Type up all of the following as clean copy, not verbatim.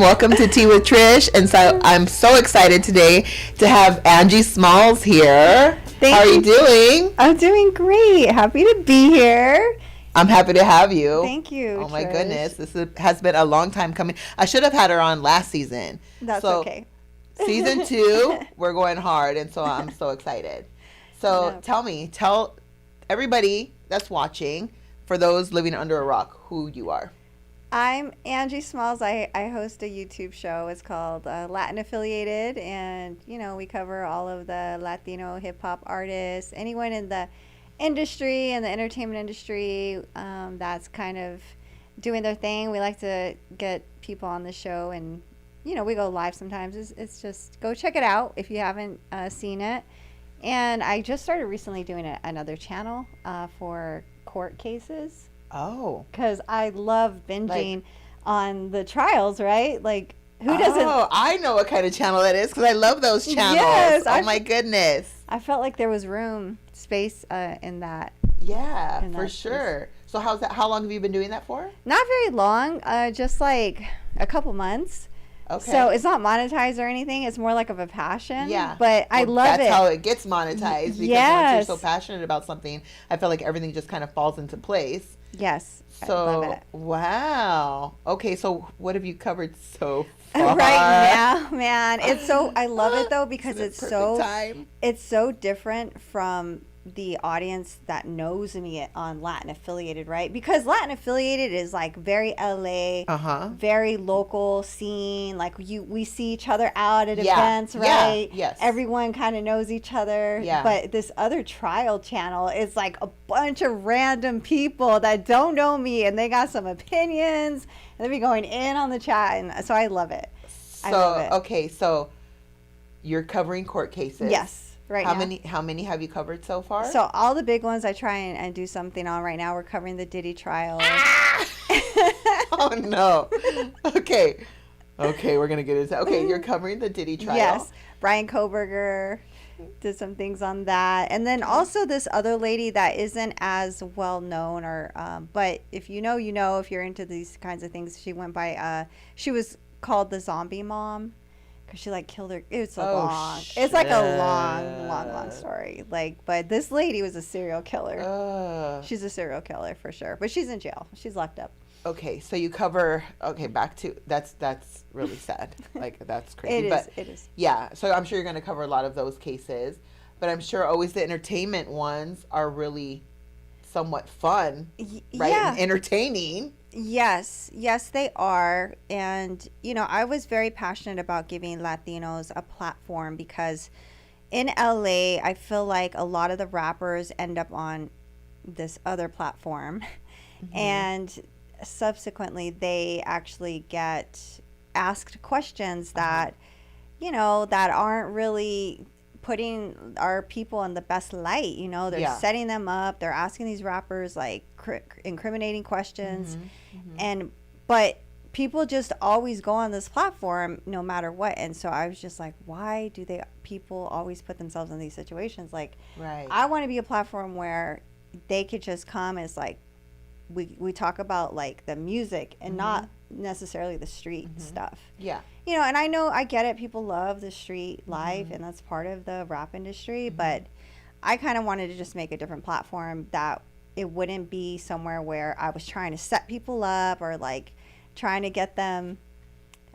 Welcome to Tea with Trish. And so I'm so excited today to have Angee Smallz here. How are you doing? I'm doing great. Happy to be here. I'm happy to have you. Thank you. Oh my Trish. goodness. Has been a long time coming. I should have had her on last season. That's okay. Season 2, we're going hard. And so I'm so excited. So tell everybody that's watching, for those living under a rock, who you are. I'm Angee Smallz. I host a YouTube show. It's called Latin Affiliated, and we cover all of the Latino hip hop artists, anyone in the industry and the entertainment industry that's kind of doing their thing. We like to get people on the show, and we go live sometimes. It's just go check it out if you haven't seen it. And I just started recently doing another channel for court cases. Oh. Because I love binging on the trials, right? Like, who doesn't? Oh, I know what kind of channel that is because I love those channels. Yes. Oh, my goodness. I felt like there was space in that. Yeah, for sure. So how long have you been doing that for? Not very long, just like a couple months. Okay. So it's not monetized or anything. It's more like of a passion. Yeah. But I love it. That's how it gets monetized. Because once you're so passionate about something, I feel like everything just kind of falls into place. Yes. So, I love it. Wow. Okay, so what have you covered so far? Right now, man. I love it though because it's so different from the audience that knows me on Latin Affiliated, right? Because Latin Affiliated is like very LA, very local scene. Like we see each other out at events, right? Yes. Everyone kind of knows each other. Yeah. But this other trial channel is like a bunch of random people that don't know me, and they got some opinions, and they be going in on the chat, and so I love it. Okay, so you're covering court cases. Yes. Right how now. How many have you covered so far? So all the big ones I try and do something on right now. We're covering the Diddy trial. Oh no. Okay, we're gonna get into. Okay, you're covering the Diddy trial. Yes, Brian Koberger did some things on that, and then also this other lady that isn't as well known, or but if you know, if you're into these kinds of things, she went by. She was called the Zombie Mom. Because she killed her. It's it's like a long story. But this lady was a serial killer. She's a serial killer for sure. But she's in jail. She's locked up. Okay, so you cover. Okay, back to that's really sad. That's crazy. It is. Yeah, so I'm sure you're going to cover a lot of those cases, but I'm sure always the entertainment ones are really somewhat fun, right? Yeah. And entertaining. Yes, they are. And, I was very passionate about giving Latinos a platform because in LA, I feel like a lot of the rappers end up on this other platform. Mm-hmm. And subsequently, they actually get asked questions that, that aren't really putting our people in the best light. They're setting them up. They're asking these rappers incriminating questions. But people just always go on this platform no matter what. And so I was just like, why do people always put themselves in these situations? Right. I want to be a platform where they could just come as we talk about the music and not necessarily the street stuff. Yeah. And I get it. People love the street life, and that's part of the rap industry. But I kind of wanted to just make a different platform that it wouldn't be somewhere where I was trying to set people up or trying to get them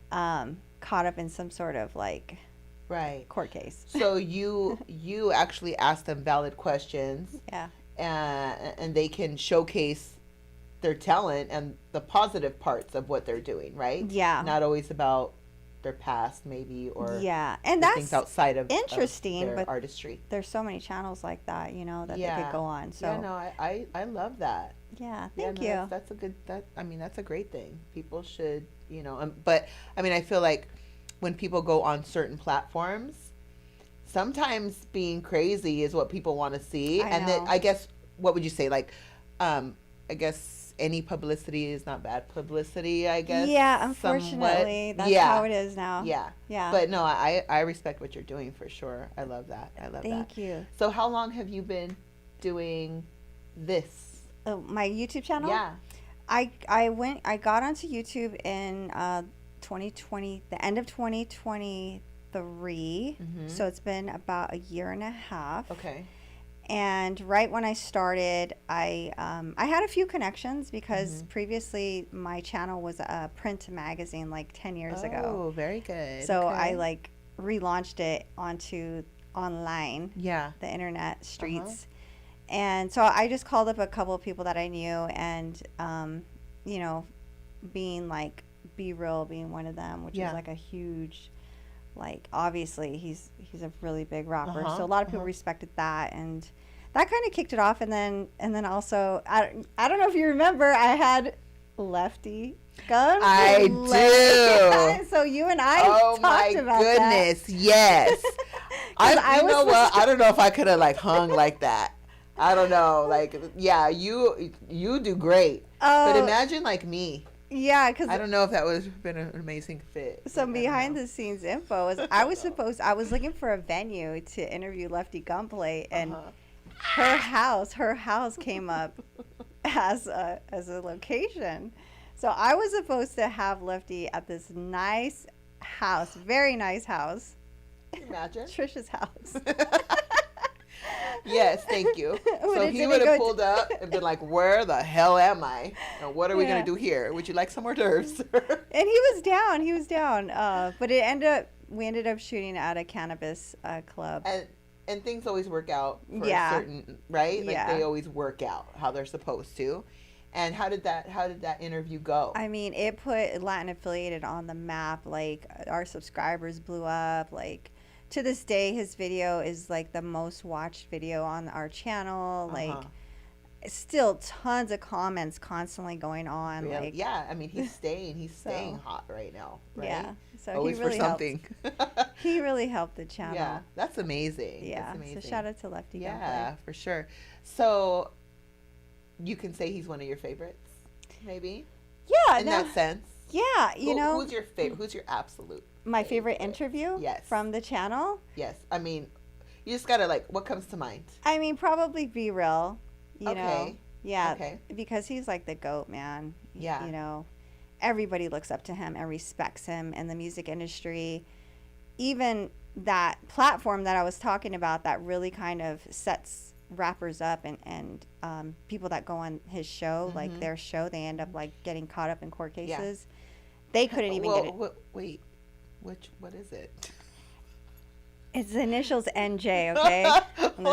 caught up in some sort of court case. So you actually ask them valid questions. Yeah. And they can showcase their talent and the positive parts of what they're doing, right? Yeah. Not always about their past, maybe, or and that's things outside of interesting, their but artistry. There's so many channels like that, that they could go on. So I love that. Yeah, thank you. That's a good. That's a great thing. People should, But I feel like when people go on certain platforms, sometimes being crazy is what people want to see, and then I guess what would you say? I guess any publicity is not bad publicity, I guess. Yeah, unfortunately, that's how it is now. Yeah. But no, I respect what you're doing for sure. I love that. Thank you. So how long have you been doing this? My YouTube channel? Yeah. I got onto YouTube in 2020, the end of 2023. So it's been about a year and a half. Okay. And right when I started, I had a few connections because previously my channel was a print magazine like 10 years ago. Oh, very good. So okay. I like relaunched it onto online, Yeah. the internet streets. And so I just called up a couple of people that I knew, and you know, being like Be Real being one of them, which is like a huge, like, obviously he's a really big rapper, so a lot of people respected that, and that kind of kicked it off. And then also I don't know if you remember, I had Lefty Gun. I do. So you and I talked about that. Oh my goodness, yes. I you know what? I don't know if I could have like hung like that. I don't know. Like, yeah, you do great. But imagine like me. Yeah, because I don't know if that would have been an amazing fit. So behind the scenes info is I was looking for a venue to interview Lefty Gunplay, and her house came up as a location. So I was supposed to have Lefty at this nice house, very nice house. Imagine Trish's house. Yes, thank you. So he would have pulled up and been like, where the hell am I? And what are we going to do here? Would you like some hors d'oeuvres? And he was down. But we ended up shooting at a cannabis club. And things always work out for a certain, right? Like they always work out how they're supposed to. And how did that interview go? I mean, it put Latin Affiliated on the map. Like, our subscribers blew up. Like, to this day, his video is like the most watched video on our channel. Like, still tons of comments constantly going on. Really? Like, yeah, I mean, he's staying hot right now. Right? Yeah, so always he really for something. He really helped the channel. Yeah, that's amazing. Yeah, that's amazing. So shout out to Lefty. Yeah, for sure. So you can say he's one of your favorites, maybe. Yeah, in that sense. Yeah, you know. Who's your favorite? Who's your absolute? My favorite interview? Yes. From the channel? Yes. I mean, you just gotta like, what comes to mind? I mean, probably Be Real. You know. Yeah. Okay. Because he's like the GOAT, man. Yeah. You know, everybody looks up to him and respects him in the music industry. Even that platform that I was talking about that really kind of sets rappers up and people that go on his show, like their show, they end up like getting caught up in court cases. Yeah. They couldn't even get it. Wait. What is it? It's the initials NJ, okay? And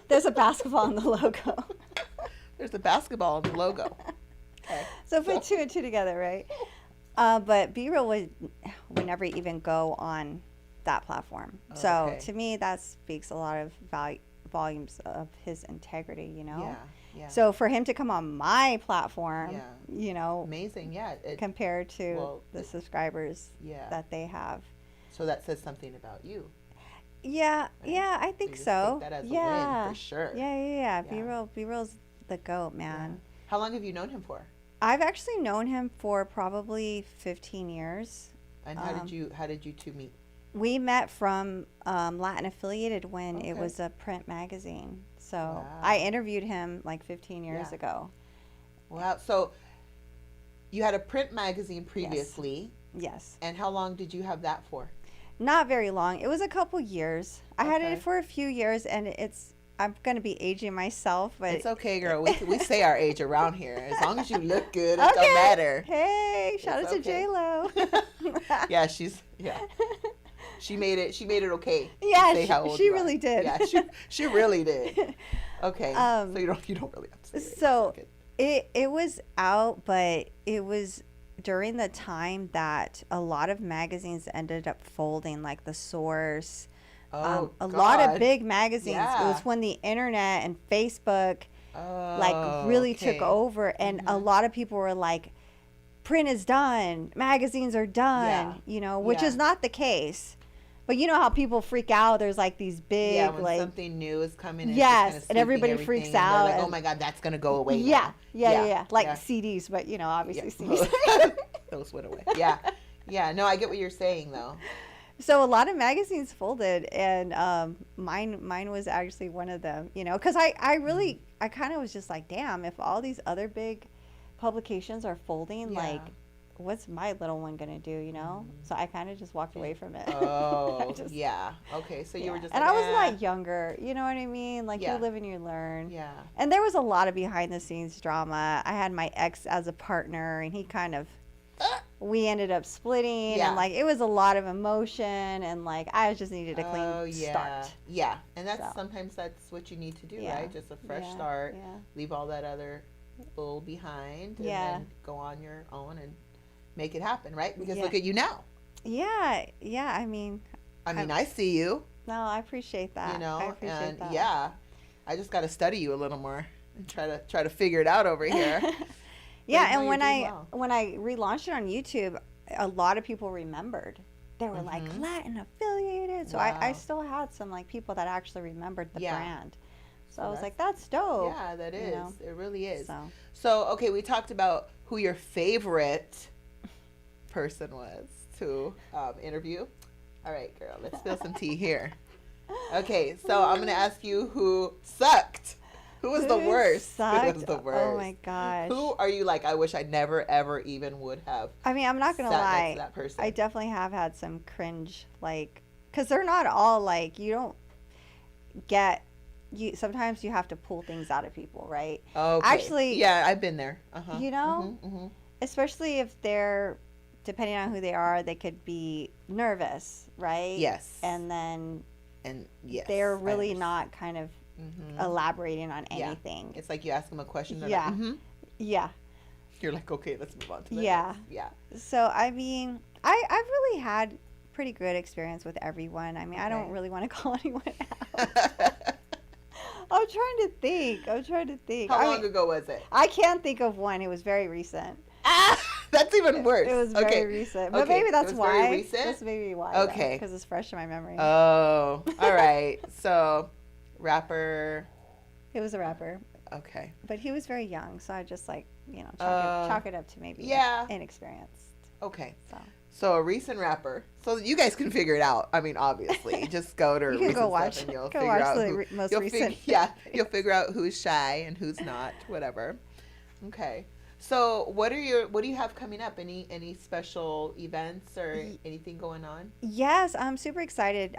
there's a basketball on the logo. There's a basketball on the logo. Okay. So put two and two together, right? But Be Real would never even go on that platform. Oh, so to me, that speaks a lot of volumes of his integrity, you know? Yeah. Yeah. So for him to come on my platform, you know, amazing, compared to the subscribers that they have. So that says something about you. Yeah, right? Yeah, I think so. Take that as a win, for sure. Yeah. Be Real's the GOAT, man. Yeah. How long have you known him for? I've actually known him for probably 15 years. And how did you two meet? We met from Latin Affiliated when it was a print magazine. So I interviewed him like 15 years ago. Wow. So you had a print magazine previously. Yes. And how long did you have that for? Not very long. It was a couple years. I had it for a few years, and I'm going to be aging myself. But it's okay, girl. We say our age around here. As long as you look good, it don't matter. Hey, shout out to J-Lo. Yeah, She made it okay. Yeah, she really did. Yeah, she really did. Okay. So you don't really have to say it. So it was out, but it was during the time that a lot of magazines ended up folding, like The Source. A lot of big magazines. Yeah. It was when the internet and Facebook really took over, and a lot of people were like, print is done, magazines are done, you know, which is not the case. But you know how people freak out? There's like these big, when something new is coming. Yes, and everybody freaks out. Like, oh my God, that's gonna go away. Yeah. Like CDs, but you know, obviously CDs. Those went away. Yeah. No, I get what you're saying though. So a lot of magazines folded, and mine was actually one of them. You know, because I kind of was just like, damn, if all these other big publications are folding, like, what's my little one gonna do, you know? So I kind of just walked away from it. Oh, Just, yeah. Okay, so you were just and like, I was a lot younger, you know what I mean? Like, Yeah. you live and you learn. Yeah. And there was a lot of behind the scenes drama. I had my ex as a partner, and he kind of, we ended up splitting, Yeah. and like it was a lot of emotion, and like I just needed a clean yeah. start. Yeah, and that's So. sometimes that's what you need to do, Yeah. right? Just a fresh Yeah, start. yeah. Leave all that other bull behind, and Yeah. then go on your own and make it happen, right? Because Yeah. look at you now. Yeah, yeah. I mean, I see you. no, I appreciate that. You know, I appreciate and that. yeah, I just got to study you a little more and try to figure it out over here. Yeah, you know, and you're doing well. when I relaunched it on YouTube, a lot of people remembered. They were like Latin affiliated. So I Wow. still had some like people that actually remembered the Yeah. brand. So I was that's- like, that's dope. Yeah, that you is. know? It really is. So So, okay, we talked about who your favorite person was to interview. All right, girl, let's spill some tea here. Okay, so I'm going to ask you who sucked. Who was the Who worst? Who sucked? was the worst? Oh my gosh. Who are you like, I wish I never, ever even would have I mean, I'm not gonna sat next lie. to that person? I definitely have had some cringe, like, because they're not all like, you don't get, you sometimes you have to pull things out of people, right? Okay. Actually, yeah, I've been there. Uh-huh. you know, especially if they're, depending on who they are, they could be nervous, right? Yes. And then And yes. they're I really understand. not kind of Mhm. elaborating on Yeah. anything. It's like you ask them a question. They're Yeah. Like, Yeah. You're like, okay, let's move on to the Yeah. next. Yeah. So, I mean, I've really had pretty good experience with everyone. I mean, I don't Okay. really want to call anyone out. I'm trying to think. How I long mean, ago was it? I can't think of one. It was very recent. Ah, that's even worse. It was very recent. But Okay, maybe it that's was very why. recent? That's maybe why. Okay. Because it's fresh in my memory. Oh, all right. So, rapper. It was a rapper. Okay. But he was very young. So I just like, you know, Uh, chalk it up to maybe yeah. inexperienced. Okay. So So a recent rapper. So you guys can figure it out. I mean, obviously, just go to you can recent go stuff watch, and you'll go figure watch out the who. most You'll recent. yeah, you'll figure out who's shy and who's not. Whatever. Okay. So what do you have coming up? Any special events or anything going on? Yes, I'm super excited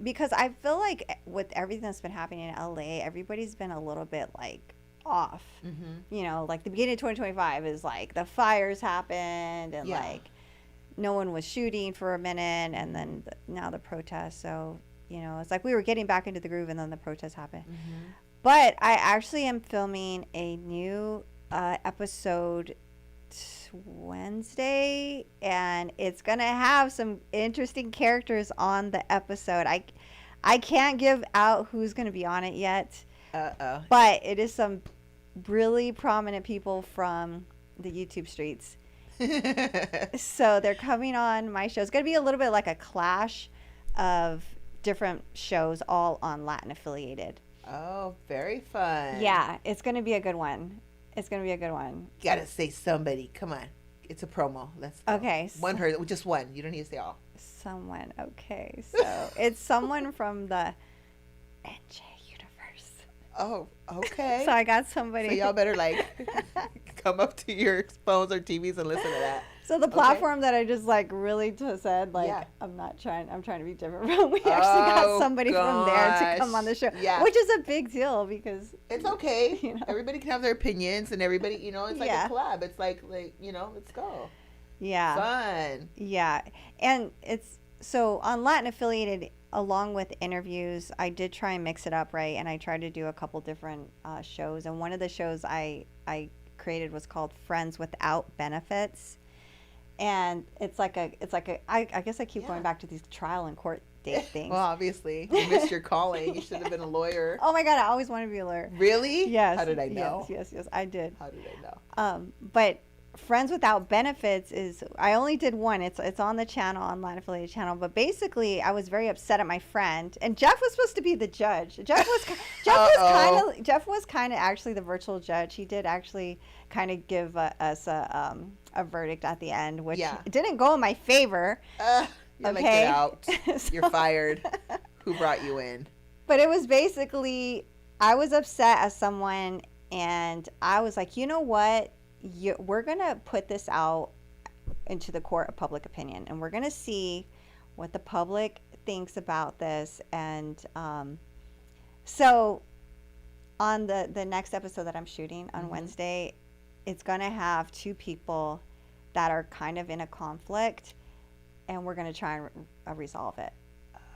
because I feel like with everything that's been happening in LA, everybody's been a little bit like off. Mm-hmm. You know, like the beginning of 2025 is like the fires happened and Yeah. like no one was shooting for a minute, and then now the protests. So, you know, it's like we were getting back into the groove and then the protests happened. Mm-hmm. But I actually am filming a new episode Wednesday, and it's gonna have some interesting characters on the episode. I can't give out who's gonna be on it yet, Uh-oh. but it is some really prominent people from the YouTube streets. So they're coming on my show. It's gonna be a little bit like a clash of different shows, all on Latin affiliated. Oh, very fun. Yeah, it's gonna be a good one. It's gonna be a good one. Gotta say somebody. Come on. It's a promo. Let's go. Okay. One her, just one. You don't need to say all. Someone. Okay. So it's someone from the NJ universe. Oh, okay. So I got somebody. So y'all better like come up to your phones or TVs and listen to that. So the platform that I just like really said, like, Yeah. I'm trying to be different from. We actually got somebody from there to come on the show, Yeah. which is a big deal because It's okay. You know. Everybody can have their opinions and everybody, it's like Yeah. a collab. It's like, let's go. yeah, Fun. yeah, and it's so on Latin affiliated. Along with interviews, I did try and mix it up, right? And I tried to do a couple different shows. And one of the shows I created was called Friends Without Benefits. And I guess I keep Yeah. going back to these trial and court date things. Well, obviously, you missed your calling. You should have been a lawyer. Oh my God, I always wanted to be a lawyer. Really? Yes. How did I know? Yes, I did. How did I know? But Friends Without Benefits I only did one. It's on the channel, online affiliated channel. But basically, I was very upset at my friend, and Jeff was supposed to be the judge. Jeff was kind of actually the virtual judge. He did actually kind of give us a verdict at the end, which Yeah. didn't go in my favor. You're like, Okay. get out. So- You're fired. Who brought you in? But it was basically, I was upset as someone, and I was like, you know what? We're going to put this out into the court of public opinion, and we're gonna see what the public thinks about this. And so on the next episode that I'm shooting on Wednesday, it's gonna have two people that are kind of in a conflict, and we're gonna try and resolve it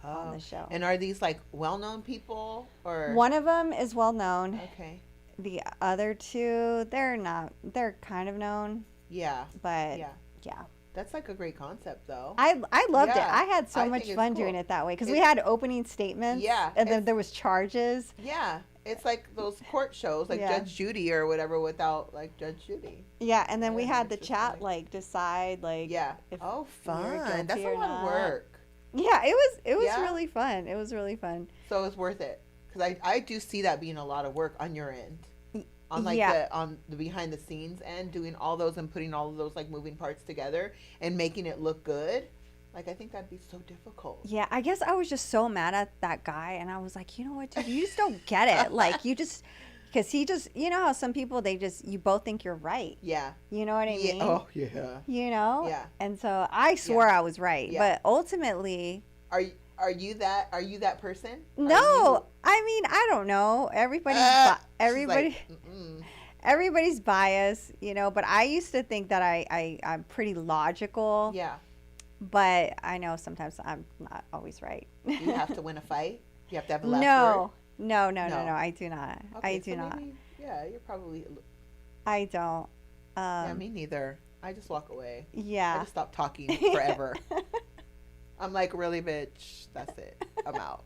on the show. And are these like well-known people, or one of them is well known? Okay. The other two, they're not. They're kind of known. Yeah. But yeah. Yeah. That's like a great concept, though. I loved it. Yeah. I had so I much think it's fun cool. doing it that way because we had opening statements. Yeah, And then there was charges. Yeah. It's like those court shows, like Yeah. Judge Judy or whatever, without like Judge Judy. Yeah, and then we Yeah, had the it's just chat like- like decide like Yeah. if Oh, you were fun. That's guilty a or lot of not. work. Yeah, it was Yeah. really fun. It was really fun. So it's worth it, because I do see that being a lot of work on your end, on like Yeah. the behind the scenes end, doing all those and putting all of those like moving parts together and making it look good. Like, I think that'd be so difficult. Yeah, I guess I was just so mad at that guy, and I was like, you know what, dude, you just don't get it. Like, you just, because he just, you know how some people, you both think you're right. Yeah. You know what I mean? Oh yeah. You know? Yeah. And so I swore I was right, Yeah. but ultimately, Are you that person? no. I mean, I don't know. Everybody's everybody's biased, you know. But I used to think that I'm pretty logical. Yeah. But I know sometimes I'm not always right. Do you have to win a fight? You have to have a last word? No. No. I do not. Okay, I do so not. maybe, yeah, you're probably. I don't. Yeah, me neither. I just walk away. I Yeah. just stop talking forever. I'm like, really, bitch. That's it. I'm out.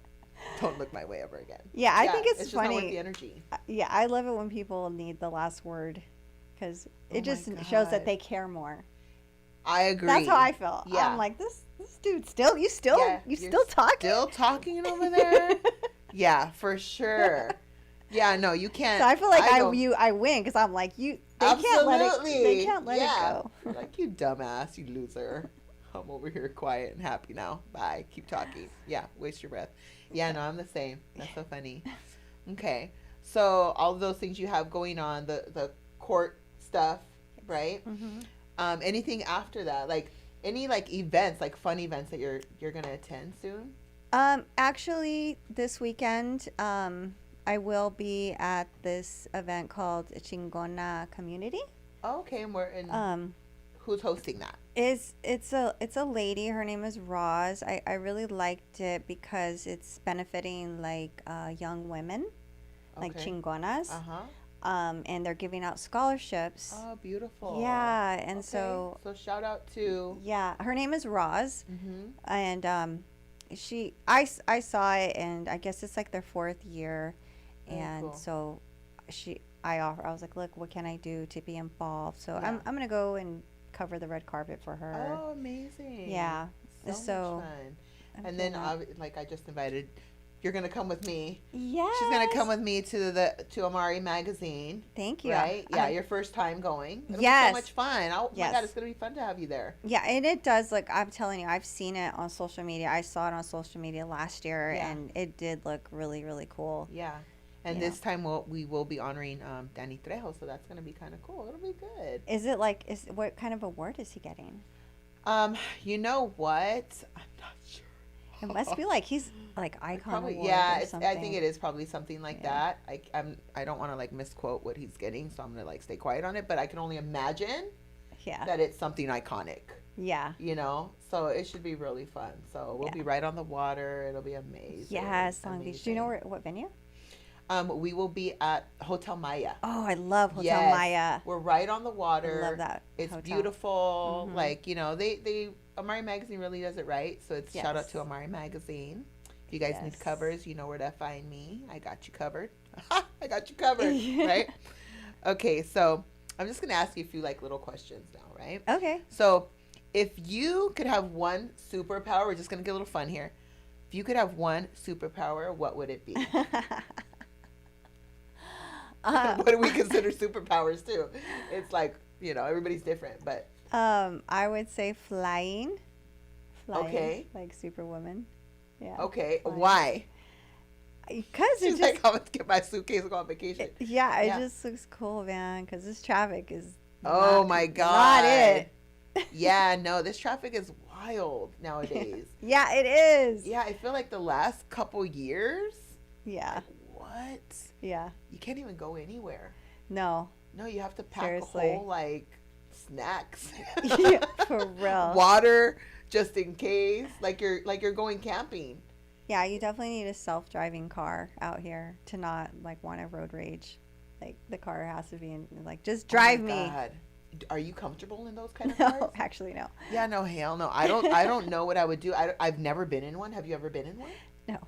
Don't look my way ever again. Yeah, I think it's just not worth funny. the energy. Yeah, I love it when people need the last word because it Oh my just shows that God. they care more. I agree. That's how I felt. Yeah. I'm like, this dude still, you still you're talking? Still talking over there? Yeah, for sure. Yeah, no, you can't. So I feel like I don't- win because I'm like, they Absolutely. can't let it go. You're like, you dumbass, you loser. I'm over here quiet and happy now. Bye. Keep talking. Yeah, waste your breath. Yeah, no, I'm the same. That's so funny. Okay. So all of those things you have going on, the court stuff, right? Mhm. Anything after that? Like any like events, like fun events that you're gonna attend soon? Actually, this weekend, I will be at this event called Chingona Community. Oh, okay, and we're in. Who's hosting that? It's a lady. Her name is Roz. I really liked it because it's benefiting like young women, like Okay. chingonas. And they're giving out scholarships. Oh, beautiful. Yeah, and Okay, so so shout out to. yeah, her name is Roz, Mm-hmm. and I saw it, and I guess it's like their 4th year, Very and cool. so I was like, look, what can I do to be involved? So Yeah. I'm gonna go and cover the red carpet for her. Oh, amazing. Yeah, So, so much fun. I'm And then, feeling like I just invited, you're gonna come with me. yes. She's gonna come with me to Amari Magazine. Thank you. Right? Yeah, your first time going. It'll Yes. be so much fun. Oh my Yes. God, it's gonna be fun to have you there. Yeah, and it does. Like I'm telling you, I've seen it on social media. I saw it on social media last year, Yeah. and it did look really, really cool. Yeah. And Yeah. this time we will be honoring Danny Trejo, so that's gonna be kind of cool. It'll be good. What kind of award is he getting? You know what? I'm not sure. It must be like he's like icon Probably, award yeah. or It's, I something. think it is probably something like Yeah. that. I don't want to like misquote what he's getting, so I'm gonna like stay quiet on it. But I can only imagine Yeah. that it's something iconic. Yeah. You know, so it should be really fun. So we'll Yeah. be right on the water. It'll be amazing. Yes, Long Beach. Do you know Amazing. what venue? We will be at Hotel Maya. Oh, I love Hotel Yes. Maya. We're right on the water. I love that. It's hotel. beautiful. Mhm. Like, you know, they Amari Magazine really does it right. So it's shout out Yes. to Amari Magazine. If you guys need Yes. covers, you know where to find me. I got you covered. I got you covered, right? Okay, so I'm just gonna ask you a few like little questions now, right? Okay. So if you could have one superpower, we're just gonna get a little fun here. If you could have one superpower, what would it be? What do we consider superpowers too? It's like, you know, everybody's different, but I would say flying. Okay. Like Superwoman. Yeah. okay, Flying. why? Because it She's just like, I'm gonna get my suitcase and go on vacation. it Yeah. just looks cool, man. Because this traffic is Oh not- my not God. it. Yeah, no, this traffic is wild nowadays. Yeah, it is. Yeah, I feel like the last couple years, Yeah. like, what? Yeah. You can't even go anywhere. No. No, you have to pack a Seriously. whole, like, snacks, Yeah, for real. water, just in case. Like you're going camping. Yeah, you definitely need a self-driving car out here to not like want to road rage. Like the car has to be in like just drive Oh my me. God. Are you comfortable in those kind of No, cars? actually no. Yeah, no, hell no. I don't know what I would do. I've never been in one. Have you ever been in one? No.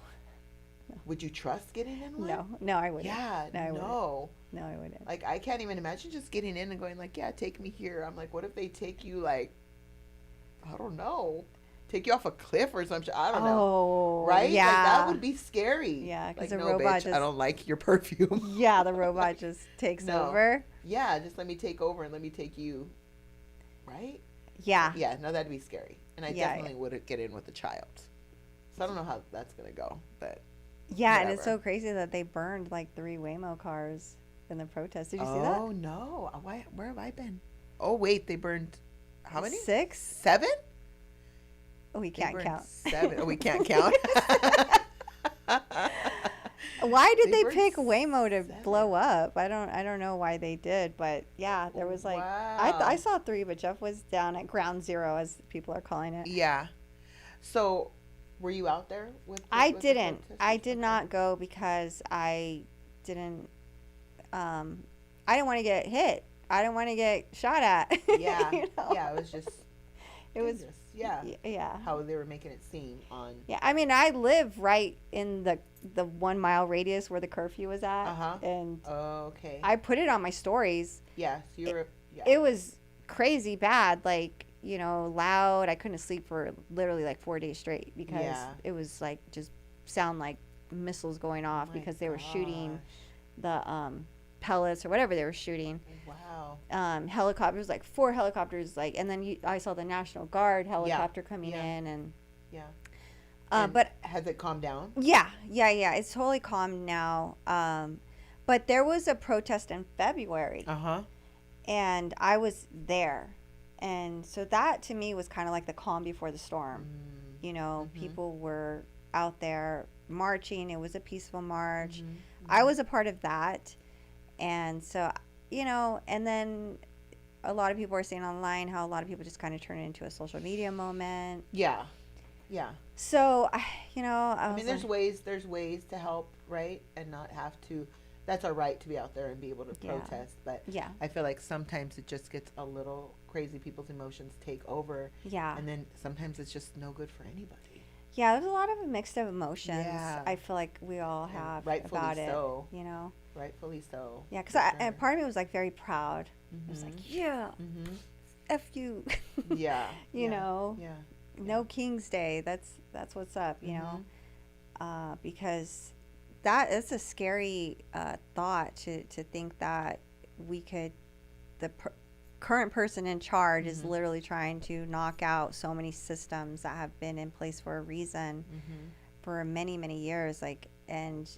Would you trust getting in one? No. No, I wouldn't. Yeah, No, I wouldn't. no. No, I wouldn't. Like, I can't even imagine just getting in and going like, yeah, take me here. I'm like, what if they take you, like, I don't know, take you off a cliff or something? I don't know. Oh, Right? yeah. Like, that would be scary. Yeah, because like, the no, robot bitch, just I don't like your perfume. yeah, the robot just takes No. over. Yeah, just let me take over and let me take you. Right? Yeah. Yeah, no, that'd be scary. And I Yeah, definitely wouldn't get in with a child. So I don't know how that's going to go. But Yeah, and it's whatever. so crazy that they burned like 3 Waymo cars in the protest. Did you see that? Oh, no. Why, where have I been? Oh, wait, they burned how many? 6? 7? Oh, we They can't burned count. 7. Oh, we can't count. Why did They they burned pick Waymo to 7. blow up? I don't know why they did, but yeah, there was like I Wow. saw 3, but Jeff was down at ground zero as people are calling it. Yeah. So, were you out there with I with the didn't. I protesters? did Okay. not go because I didn't I didn't want to get hit. I didn't want to get shot at. Yeah. You know? Yeah, it was just It was dangerous. Yeah. yeah. How they were making it seem on. Yeah, I mean, I live right in the 1 mile radius where the curfew was at, Uh-huh. and Okay. I put it on my stories. Yeah, so you were. Yeah. It was crazy bad, like loud. I couldn't sleep for literally like 4 days straight because Yeah. it was like just sound like missiles going off My because they were shooting gosh. the pellets or whatever they were shooting. Wow. Helicopters, like 4 helicopters, like, and then I saw the National Guard helicopter coming Yeah. in, and Yeah. And but has it calmed down? yeah, it's totally calm now. But there was a protest in February, Uh-huh. and I was there, and so that to me was kind of like the calm before the storm. Mhm. People were out there marching. It was a peaceful march. Mhm. I was a part of that, and so and then a lot of people are saying online how a lot of people just kind of turn it into a social media moment. Yeah. Yeah. So I I was mean, there's ways to help, right? And not have to. That's our right to be out there and be able to Yeah. protest. But yeah, I feel like sometimes it just gets a little crazy. People's emotions take over, yeah. and then sometimes it's just no good for anybody. Yeah, there's a lot of mixed emotions. Yeah. I feel like we all And have rightfully about so. it. Rightfully so. Yeah, because for and sure. part of me was like very proud. I was Mhm. like, yeah, Mhm. f you. Yeah. you yeah, know, Yeah. no King's Day. That's what's up. Mhm. Because it's a scary thought to think that we could current person in charge is Mhm. literally trying to knock out so many systems that have been in place for a reason Mhm. for many years, like and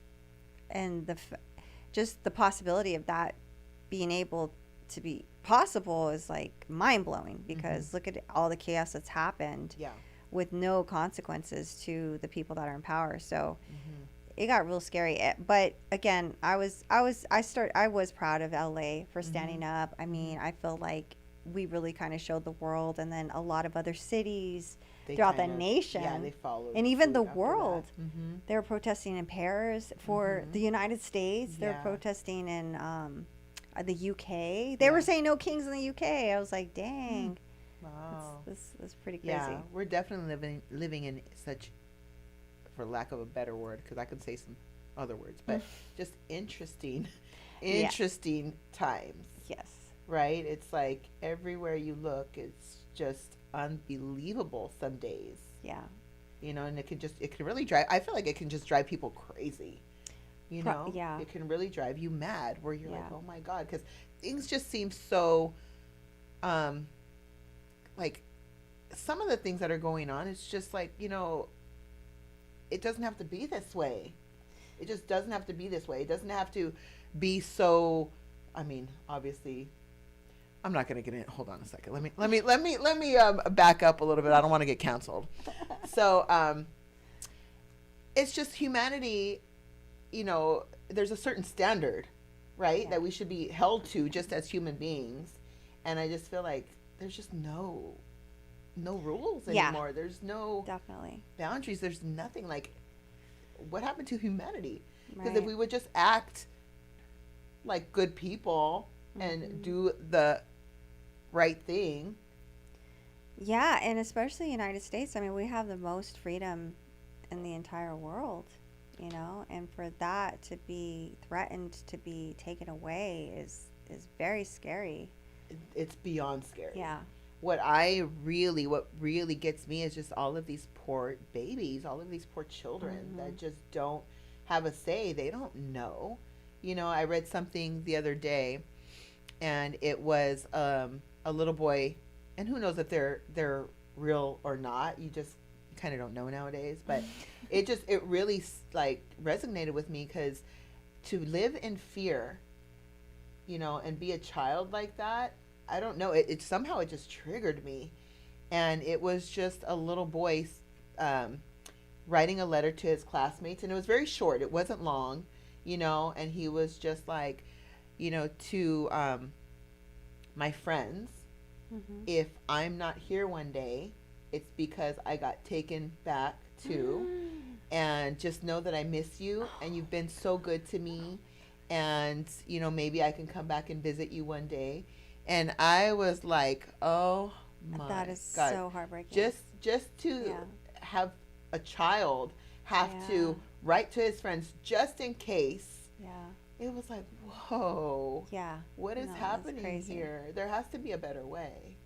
just the possibility of that being able to be possible is like mind-blowing because look at all the chaos that's happened Yeah. with no consequences to the people that are in power. So Mhm. it got real scary. But again, I was proud of LA for standing up. I mean, I feel like we really kind of showed the world, and then a lot of other cities They throughout the kind of- nation, Yeah, they followed. and even suit the after world. that. Mhm. They were protesting in Paris for the United States. They were Yeah. protesting in the UK. They were Yeah. saying no kings in the UK. I was like, dang, Wow. that's pretty crazy. Yeah, we're definitely living in such, for lack of a better word, because I could say some other words, but just interesting, Yeah. interesting times, Yes. right? It's like everywhere you look, it's just unbelievable some days, Yeah. and it can really drive. I feel like it can just drive people crazy. Yeah. It can really drive you mad where you're like, Yeah. oh my God, because things just seem so, like some of the things that are going on, it's just like, it doesn't have to be this way. It just doesn't have to be this way. It doesn't have to be so, I mean, obviously I'm not gonna get in. Hold on a second. Let me back up a little bit. I don't want to get canceled. So it's just humanity. You know, there's a certain standard, right, Yeah. that we should be held to just as human beings, and I just feel like there's just no rules Yeah. anymore. There's no Definitely. boundaries. There's nothing. Like, what happened to humanity? Because if Right. we would just act like good people and Mhm. do the right thing. Yeah, and especially United States. I mean, we have the most freedom in the entire world, and for that to be threatened to be taken away is very scary. It's beyond scary. Yeah. What really gets me is just all of these poor babies, all of these poor children Mhm. that just don't have a say. They don't know. You know, I read something the other day, and it was a little boy, and who knows if they're real or not. You just kind of don't know nowadays, but it really like resonated with me because to live in fear, and be a child like that, I don't know. It somehow it just triggered me, and it was just a little boy um, writing a letter to his classmates, and it was very short. It wasn't long, and he was just like, to my friends, Mhm. if I'm not here one day, it's because I got taken back to, and just know that I miss you and you've been so good to me, and maybe I can come back and visit you one day. And I was like, oh That my is god, so heartbreaking. just to Yeah. have a child have Yeah. to write to his friends just in case. Yeah. It was like, whoa, Yeah. what is No, that's happening crazy. here? There has to be a better way.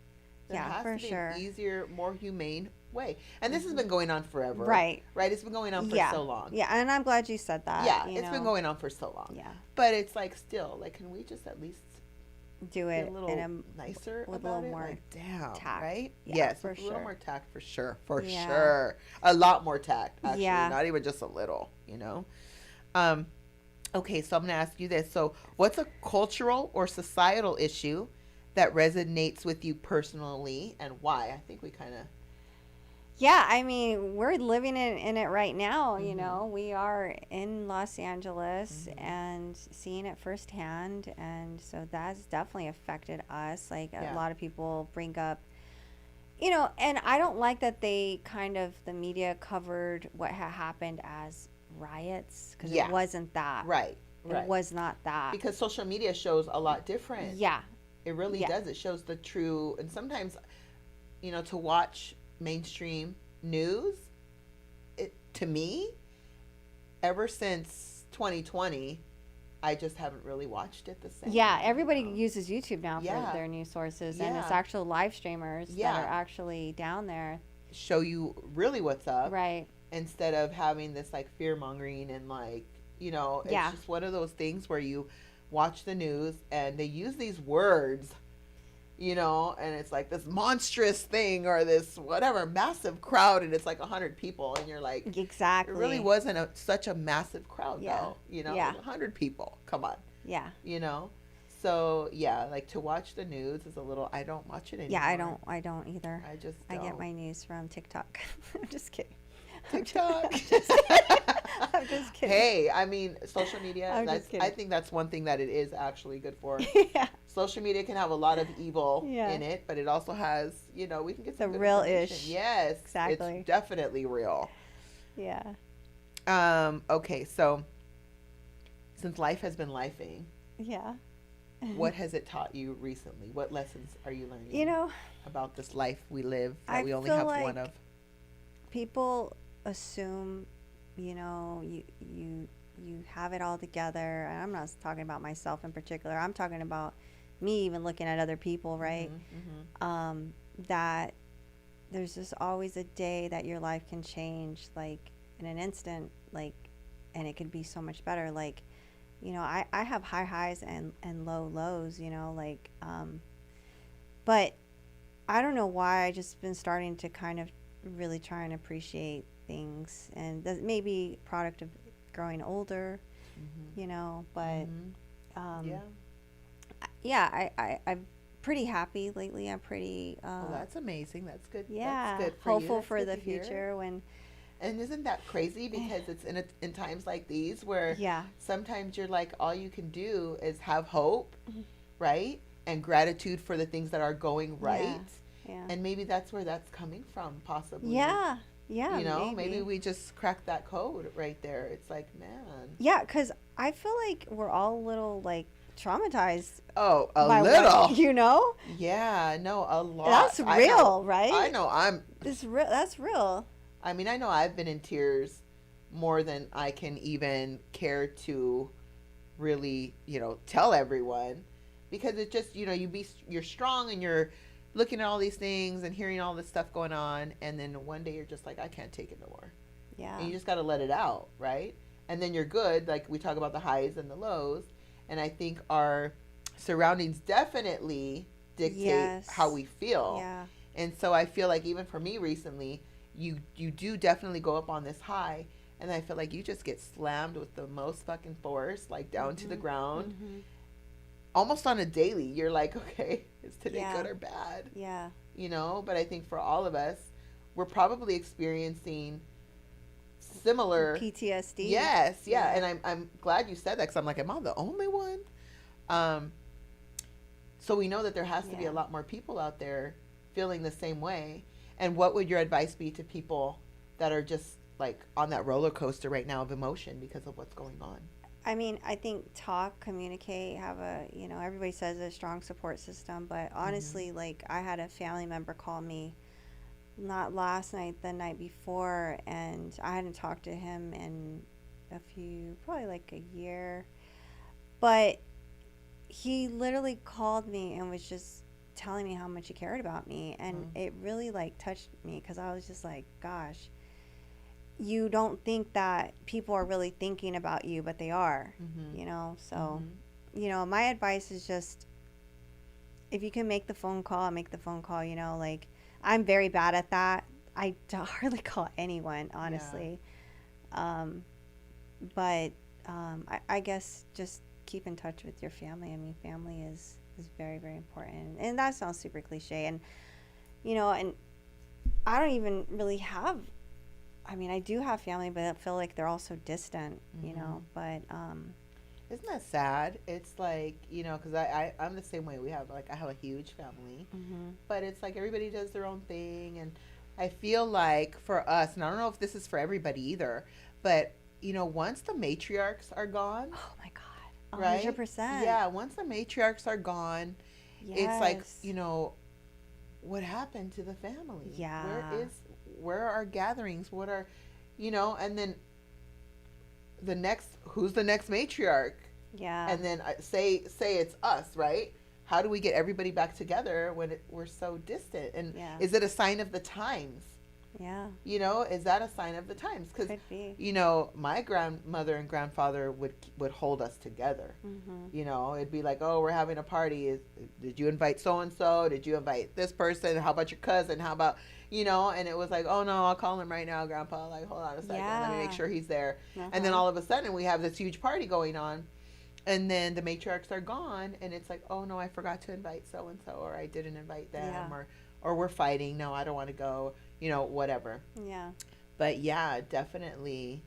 There Yeah, has for to be sure. an easier, more humane way. And this has been going on forever. Right. Right? It's been going on for Yeah. so long. Yeah, and I'm glad you said that. Yeah, it's been going on for so long. Yeah. But it's like still, like, can we just at least Do be it a little in a nicer with a about little it? more Like, damn, tact. right? Yeah, Yes, for with a little sure. more tact for sure. For Yeah. sure. A lot more tact, actually. Yeah. Not even just a little. Um, okay, so I'm going to ask you this. So, what's a cultural or societal issue that resonates with you personally, and why? I think we kind of. Yeah, I mean, we're living in it right now, Mhm. We are in Los Angeles Mhm. and seeing it firsthand. And so that's definitely affected us. Like a Yeah. lot of people bring up, and I don't like that the media covered what had happened as riots because Yeah. it wasn't that. Right. It was not that. Because social media shows a lot different. Yeah. It really Yeah. does. It shows the true, and sometimes, to watch mainstream news, to me, ever since 2020, I just haven't really watched it the same. Yeah, everybody uses YouTube now for Yeah. their news sources, and it's Yeah. actual live streamers that Yeah. are actually down there. Show you really what's up, Right. instead of having this like fear mongering and like, it's Yeah. just one of those things where you watch the news and they use these words, and it's like this monstrous thing or this whatever massive crowd, and it's like 100 people, and you're like, Exactly. it really wasn't such a massive crowd, Yeah. though. Yeah. 100 people. Come on, Yeah. you know. So yeah, like to watch the news is a little. I don't watch it anymore. Yeah, I don't either. I just. I get don't. my news from TikTok. I'm just kidding. TikTok. I'm just kidding. Hey, I mean, social media. I'm just I kidding. think that's one thing that it is actually good for. Yeah. Social media can have a lot of evil Yeah. in it, but it also has, we can get some The good real-ish. information. Yes, Exactly. It's definitely real. Yeah. Okay, so since life has been lifing, Yeah. what has it taught you recently? What lessons are you learning? About this life we live that I we only feel have like one of. people assume, you have it all together. And I'm not talking about myself in particular. I'm talking about me even looking at other people, right? Mm-hmm. That there's just always a day that your life can change, like in an instant, like, and it could be so much better. Like, I have high highs and low lows, but I don't know why I just been starting to kind of really try and appreciate things, and that may be product of growing older, Mm-hmm. but Mm-hmm. um, Yeah. yeah, I've pretty happy lately. I'm pretty Well, that's amazing. That's good. yeah, That's good for you. hopeful That's for good the to hear. future when And isn't that crazy? Because it's in times like these where yeah. sometimes you're like, all you can do is have hope, Mhm. right? And gratitude for the things that are going Yeah. right. Yeah. And maybe that's where that's coming from, possibly. Yeah. Yeah, You know, maybe maybe. we just cracked that code right there. It's like, man. Yeah, cuz I feel like we're all a little like traumatized Oh, a by little. what, you know? Yeah, no, a lot. That's I know. real, right? I know. It's real. That's real. I mean, I know I've been in tears more than I can even care to really, tell everyone, because it just, you're strong and you're looking at all these things and hearing all this stuff going on, and then one day you're just like, I can't take it no more. Yeah. And you just got to let it out, right? And then you're good. Like we talk about the highs and the lows, and I think our surroundings definitely dictate Yes. how we feel. Yeah. And so I feel like even for me recently, you do definitely go up on this high, and I feel like you just get slammed with the most fucking force, like down to the ground, Mhm. almost on a daily. You're like, okay, is today Yeah. good or bad? Yeah. But I think for all of us, we're probably experiencing similar. PTSD. Yes, yeah, Yeah. and I'm glad you said that, because I'm like, am I the only one? Um, so we know that there has to be Yeah. a lot more people out there feeling the same way. And what would your advice be to people that are just like on that roller coaster right now of emotion because of what's going on? I mean, I think talk, communicate, have everybody says a strong support system, but honestly, like I had a family member call me not last night, the night before, and I hadn't talked to him in probably like a year, but he literally called me and was just telling me how much he cared about me, and it really like touched me because I was just like, gosh, you don't think that people are really thinking about you, but they are, so my advice is just, if you can make the phone call, make the phone call. Like I'm very bad at that. I hardly call anyone, honestly. But I guess just keep in touch with your family. I mean, family is very, very important, and that sounds super cliche, and and I don't even really have, I mean, I do have family, but I feel like they're all so distant, but Isn't that sad? It's like, because I'm the same way. I have a huge family, but it's like everybody does their own thing. And I feel like for us, and I don't know if this is for everybody either, but, once the matriarchs are gone, oh my God, right? 100%. Yeah, once the matriarchs are gone, it's like, what happened to the family? Yeah. Where are our gatherings? What are, and then who's the next matriarch? Yeah. And then say it's us, right? How do we get everybody back together when we're so distant? And is it a sign of the times? Yeah. Is that a sign of the times? Because, could be. My grandmother and grandfather would hold us together. It'd be like, oh, we're having a party. Did you invite so-and-so? Did you invite this person? How about your cousin? How about, and it was like, oh, no, I'll call him right now, Grandpa. Like, hold on a second. Let me make sure he's there. And then all of a sudden we have this huge party going on. And then the matriarchs are gone. And it's like, oh, no, I forgot to invite so-and-so. Or I didn't invite them. Or we're fighting. No, I don't want to go. Whatever. Yeah. But yeah, definitely.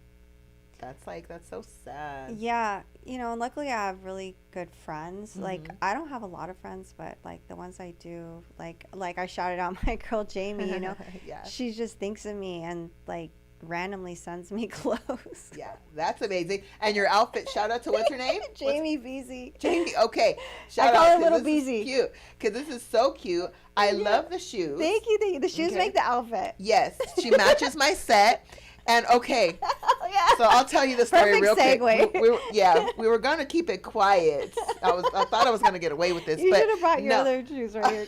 That's so sad. Yeah. And luckily I have really good friends. Like I don't have a lot of friends, but like the ones I do, like I shouted out my girl Jamie, Yeah. she just thinks of me and like randomly sends me clothes. Yeah, that's amazing. And your outfit, shout out to what's her name? Jamie Beezy. Jamie, okay. Shout I call out, her Little this Beezy. is cute. Because this is so cute. I love the shoes. Thank you. The shoes make the outfit. Yes, she matches my set. And okay, Yeah. so I'll tell you the story Perfect real segue. quick. We were gonna keep it quiet. I thought I was gonna get away with this, You but should have brought your no. other shoes right here.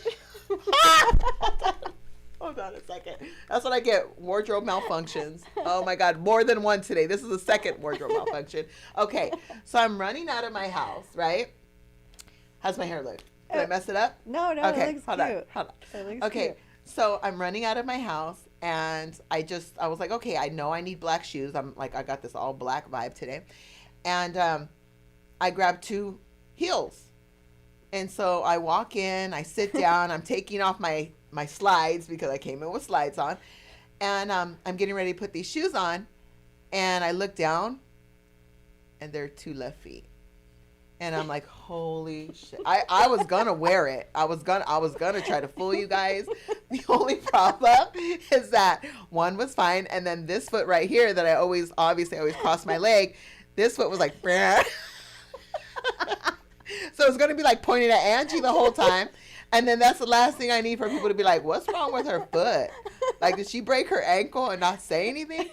Hold on a second. That's what I get. Wardrobe malfunctions. Oh my God, more than one today. This is the second wardrobe malfunction. Okay, so I'm running out of my house, right? How's my hair look? Did I mess it up? No, Okay, it looks hold cute. on. It looks Okay, cute. so I'm running out of my house, and I was like, okay, I know I need black shoes. I'm like, I got this all black vibe today. And I grabbed 2 heels. And so I walk in, I sit down, I'm taking off my slides because I came in with slides on, and I'm getting ready to put these shoes on, and I look down, and they're 2 left feet. And I'm like, holy shit. I was gonna wear it. I was gonna try to fool you guys. The only problem is that one was fine, and then this foot right here that I always cross my leg, this foot was like, brah. So it's gonna be like pointing at Angee the whole time. And then that's the last thing I need for people to be like, what's wrong with her foot? Like, did she break her ankle and not say anything?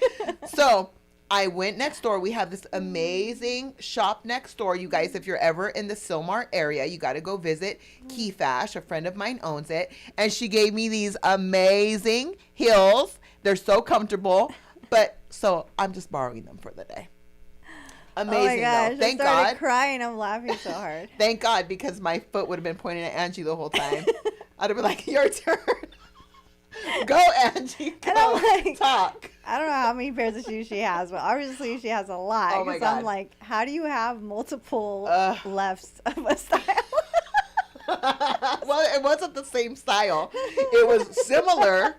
So I went next door. We have this amazing shop next door. You guys, if you're ever in the Silmar area, you got to go visit Keyfash. A friend of mine owns it. And she gave me these amazing heels. They're so comfortable. But so I'm just borrowing them for the day. Amazing, oh my gosh, though. Thank I started God. crying. I'm laughing so hard. Thank God, because my foot would have been pointing at Angee the whole time. I'd have been like, your turn. Go, Angee. Go. And I'm like, talk. I don't know how many pairs of shoes she has, but obviously she has a lot. Oh my Because God. I'm like, how do you have multiple lefts of a style? Well, it wasn't the same style. It was similar.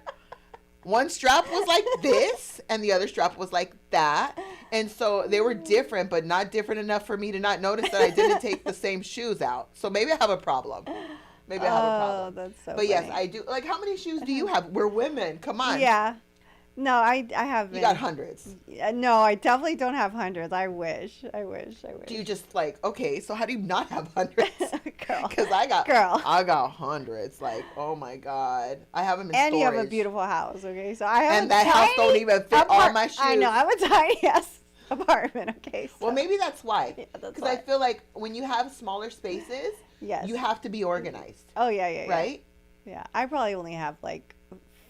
One strap was like this, and the other strap was like that. And so they were different, but not different enough for me to not notice that I didn't take the same shoes out. So maybe I have a problem. Maybe I have a problem. That's so But funny. yes, I do. Like, how many shoes do you have? We're women. Come on. Yeah. No, I haven't. You got hundreds. No, I definitely don't have hundreds. I wish. Do you just like, okay, so how do you not have hundreds? Girl. Because I got hundreds. Like, oh my God. I have them in And storage. you have a beautiful house, okay? So I have And that house don't even fit all my shoes. I know. I'm a tiny ass apartment, okay? So. Well, maybe that's why. Yeah, that's Because why. I feel like when you have smaller spaces, Yes. you have to be organized. Oh, yeah. Right? Yeah. I probably only have like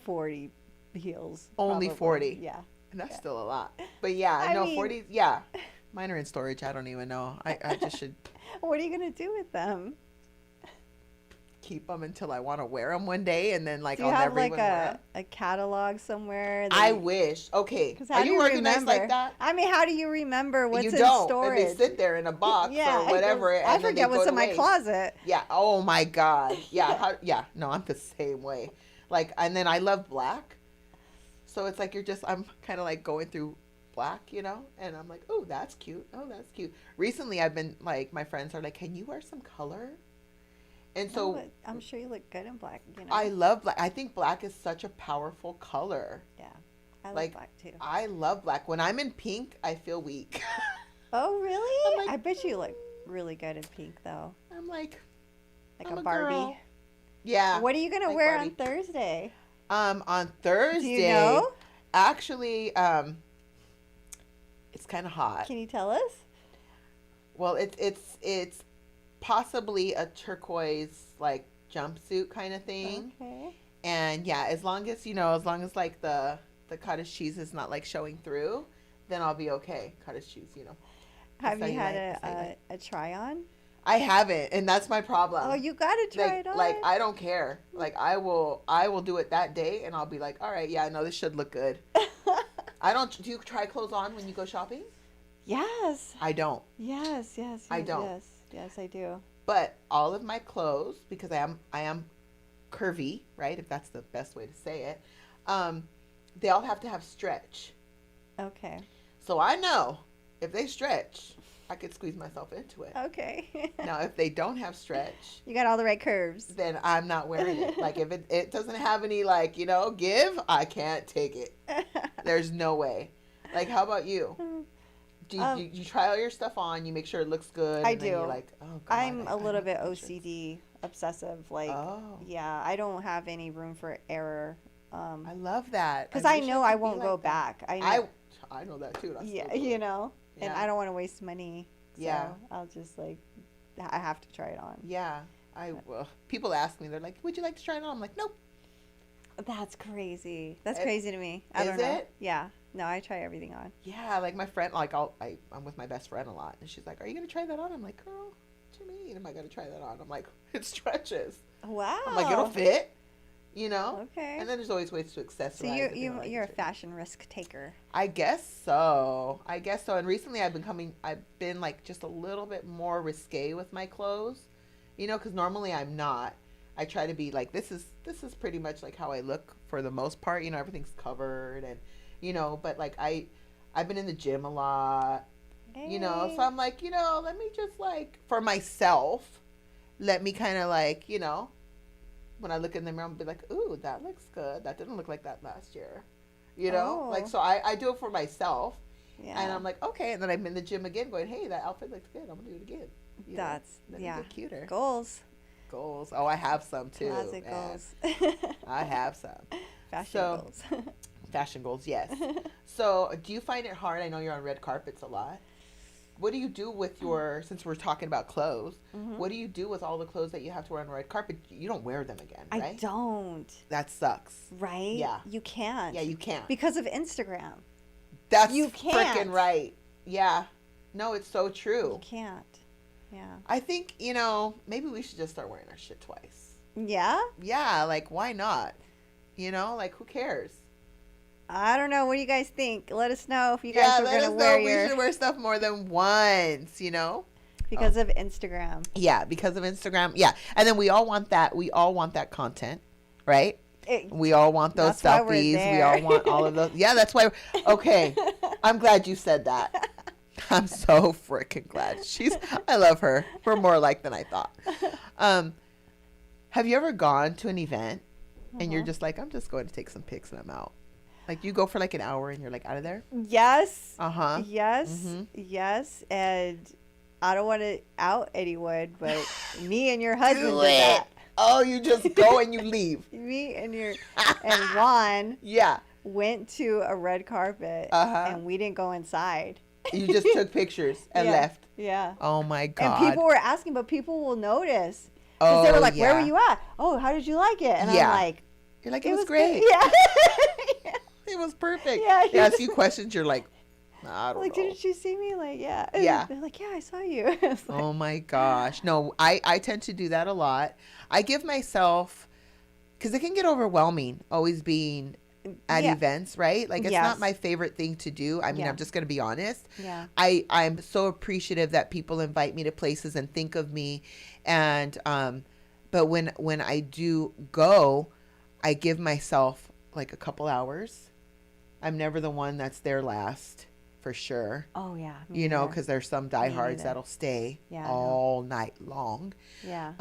40 heels. Only probably. 40. Yeah. And that's still a lot. But yeah, I no, mean- 40. Yeah. Mine are in storage. I don't even know. I just should What are you going to do with them? keep them until I want to wear them one day. And then, like, Do you I'll have never like even wear 'em. a catalog somewhere? I wish. Okay. 'Cause Are do you organized remember? like that? I mean, how do you remember what's You in don't. storage? And they sit there in a box or whatever. I and then forget they what's go in to my waste. closet. Yeah. Oh my God. Yeah. No, I'm the same way. Like, and then I love black. So it's like I'm kind of like going through black, you know? And I'm like, oh, that's cute. Oh, that's cute. Recently, I've been like, my friends are like, can you wear some color? And so No, but I'm sure you look good in black. You know. I love black. I think black is such a powerful color. Yeah. I Like, like black too. I love black. When I'm in pink, I feel weak. Oh, really? I'm like, I bet you look really good in pink though. I'm like Like I'm a a Barbie. girl. Yeah. What are you gonna like wear Barbie. on Thursday? On Thursday. Do you know? Actually, it's kind of hot. Can you tell us? Well, it's possibly a turquoise like jumpsuit kind of thing. Okay. And yeah, as long as like the cottage cheese is not like showing through, then I'll be okay. Cottage cheese, you know. Have That's you how had like, that's how you like. a try on? I haven't, and that's my problem. Oh, you gotta try like, it on. like I don't care. Like I will do it that day, and I'll be like, all right, yeah, no, this should look good. I don't. Do you try clothes on when you go shopping? Yes. I don't. Yes. I don't. Yes, I do. But all of my clothes, because I am curvy, right? If that's the best way to say it, they all have to have stretch. Okay. So I know if they stretch, I could squeeze myself into it. Okay. Now, if they don't have stretch, You got all the right curves. then I'm not wearing it. Like if it doesn't have any like, give, I can't take it. There's no way. Like, how about you? Do you try all your stuff on? You make sure it looks good. I and then do. You're like, oh God. I'm I a little don't bit have patience. OCD, obsessive. Like, Oh. yeah, I don't have any room for error. I love that. Because I wish know could I be won't like go that. back. I know. know that too. And I still Yeah, do you it. know, and Yeah. I don't want to waste money. So Yeah. I'll just like, I have to try it on. Yeah. People ask me, they're like, would you like to try it on? I'm like, nope. That's crazy. That's It- crazy to me. I is don't know. it? Yeah. No, I try everything on. Yeah, like my friend, like I'm with my best friend a lot, and she's like, "Are you gonna try that on?" I'm like, "Girl, what do you mean? Am I gonna try that on?" I'm like, "It stretches." Wow. I'm like, "It'll fit," you know. Okay. And then there's always ways to accessorize. So it, you know, like you're a to- fashion risk taker. I guess so. And recently I've been like just a little bit more risque with my clothes, You know, because normally I'm not. I try to be like, this is pretty much like how I look for the most part. You know, everything's covered and, you know, but like I've been in the gym a lot, you know, so I'm like, you know, let me just like, for myself, let me kind of like, you know, when I look in the mirror, I'll be like, ooh, that looks good. That didn't look like that last year. You know, like, so I do it for myself. Yeah. And I'm like, okay. And then I'm in the gym again going, hey, that outfit looks good. I'm going to do it again. That's, get cuter. Goals. Oh, I have some too. Closet goals. I have some. Fashion goals. Fashion goals, yes. So do you find it hard? I know you're on red carpets a lot. What do you do with your, since we're talking about clothes, what do you do with all the clothes that you have to wear on the red carpet? You don't wear them again, right? I don't. That sucks. Right? Yeah. You can't. Yeah, you can't. Because of Instagram. That's freaking right. Yeah. No, it's so true. You can't. Yeah. I think, you know, maybe we should just start wearing our shit twice. Yeah? Yeah, like, why not? You know, like, who cares? I don't know. What do you guys think? Let us know if you guys are going to wear your... We should wear stuff more than once, you know? Because of Instagram. Yeah, because of Instagram. Yeah. And then we all want that. We all want that content, right? We all want those selfies. We all want all of those. Yeah, that's why. Okay. I'm glad you said that. I'm so freaking glad. I love her. We're more alike than I thought. Have you ever gone to an event and you're just like, I'm just going to take some pics and I'm out? Like, you go for like an hour and you're like out of there? Yes. Uh-huh. Yes. Mm-hmm. Yes. And I don't want to out anyone, but me and your husband did that. Oh, you just go and you leave. Me and Juan went to a red carpet and we didn't go inside. You just took pictures and left. Yeah. Oh my God. And people were asking, but people will notice. Because they were like, where were you at? Oh, how did you like it? And I'm like, you're like, it was great. Yeah. It was perfect. Yeah. They ask you questions, you're like, I don't know. Didn't you see me? Like, yeah. Yeah. They're like, yeah, I saw you. Like, oh my gosh. No, I tend to do that a lot. I give myself, because it can get overwhelming always being at events, right? Like, it's not my favorite thing to do. I mean, I'm just going to be honest. Yeah. I'm so appreciative that people invite me to places and think of me. And, but when I do go, I give myself like a couple hours. I'm never the one that's there last, for sure. Oh, yeah. You know, because there's some diehards that'll stay all night long. Yeah.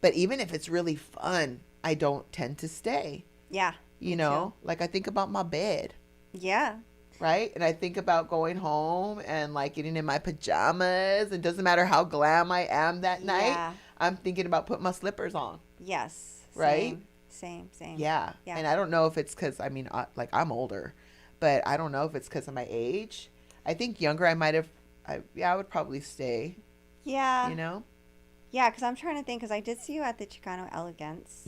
But even if it's really fun, I don't tend to stay. Yeah. You know, like I think about my bed. Yeah. Right? And I think about going home and like getting in my pajamas. It doesn't matter how glam I am that night. I'm thinking about putting my slippers on. Yes. Right? Same. Yeah. And I don't know if it's because, I mean, like I'm older, but I don't know if it's because of my age. I think younger I might have, I would probably stay. Yeah. You know? Yeah, because I'm trying to think, because I did see you at the Chicano Elegance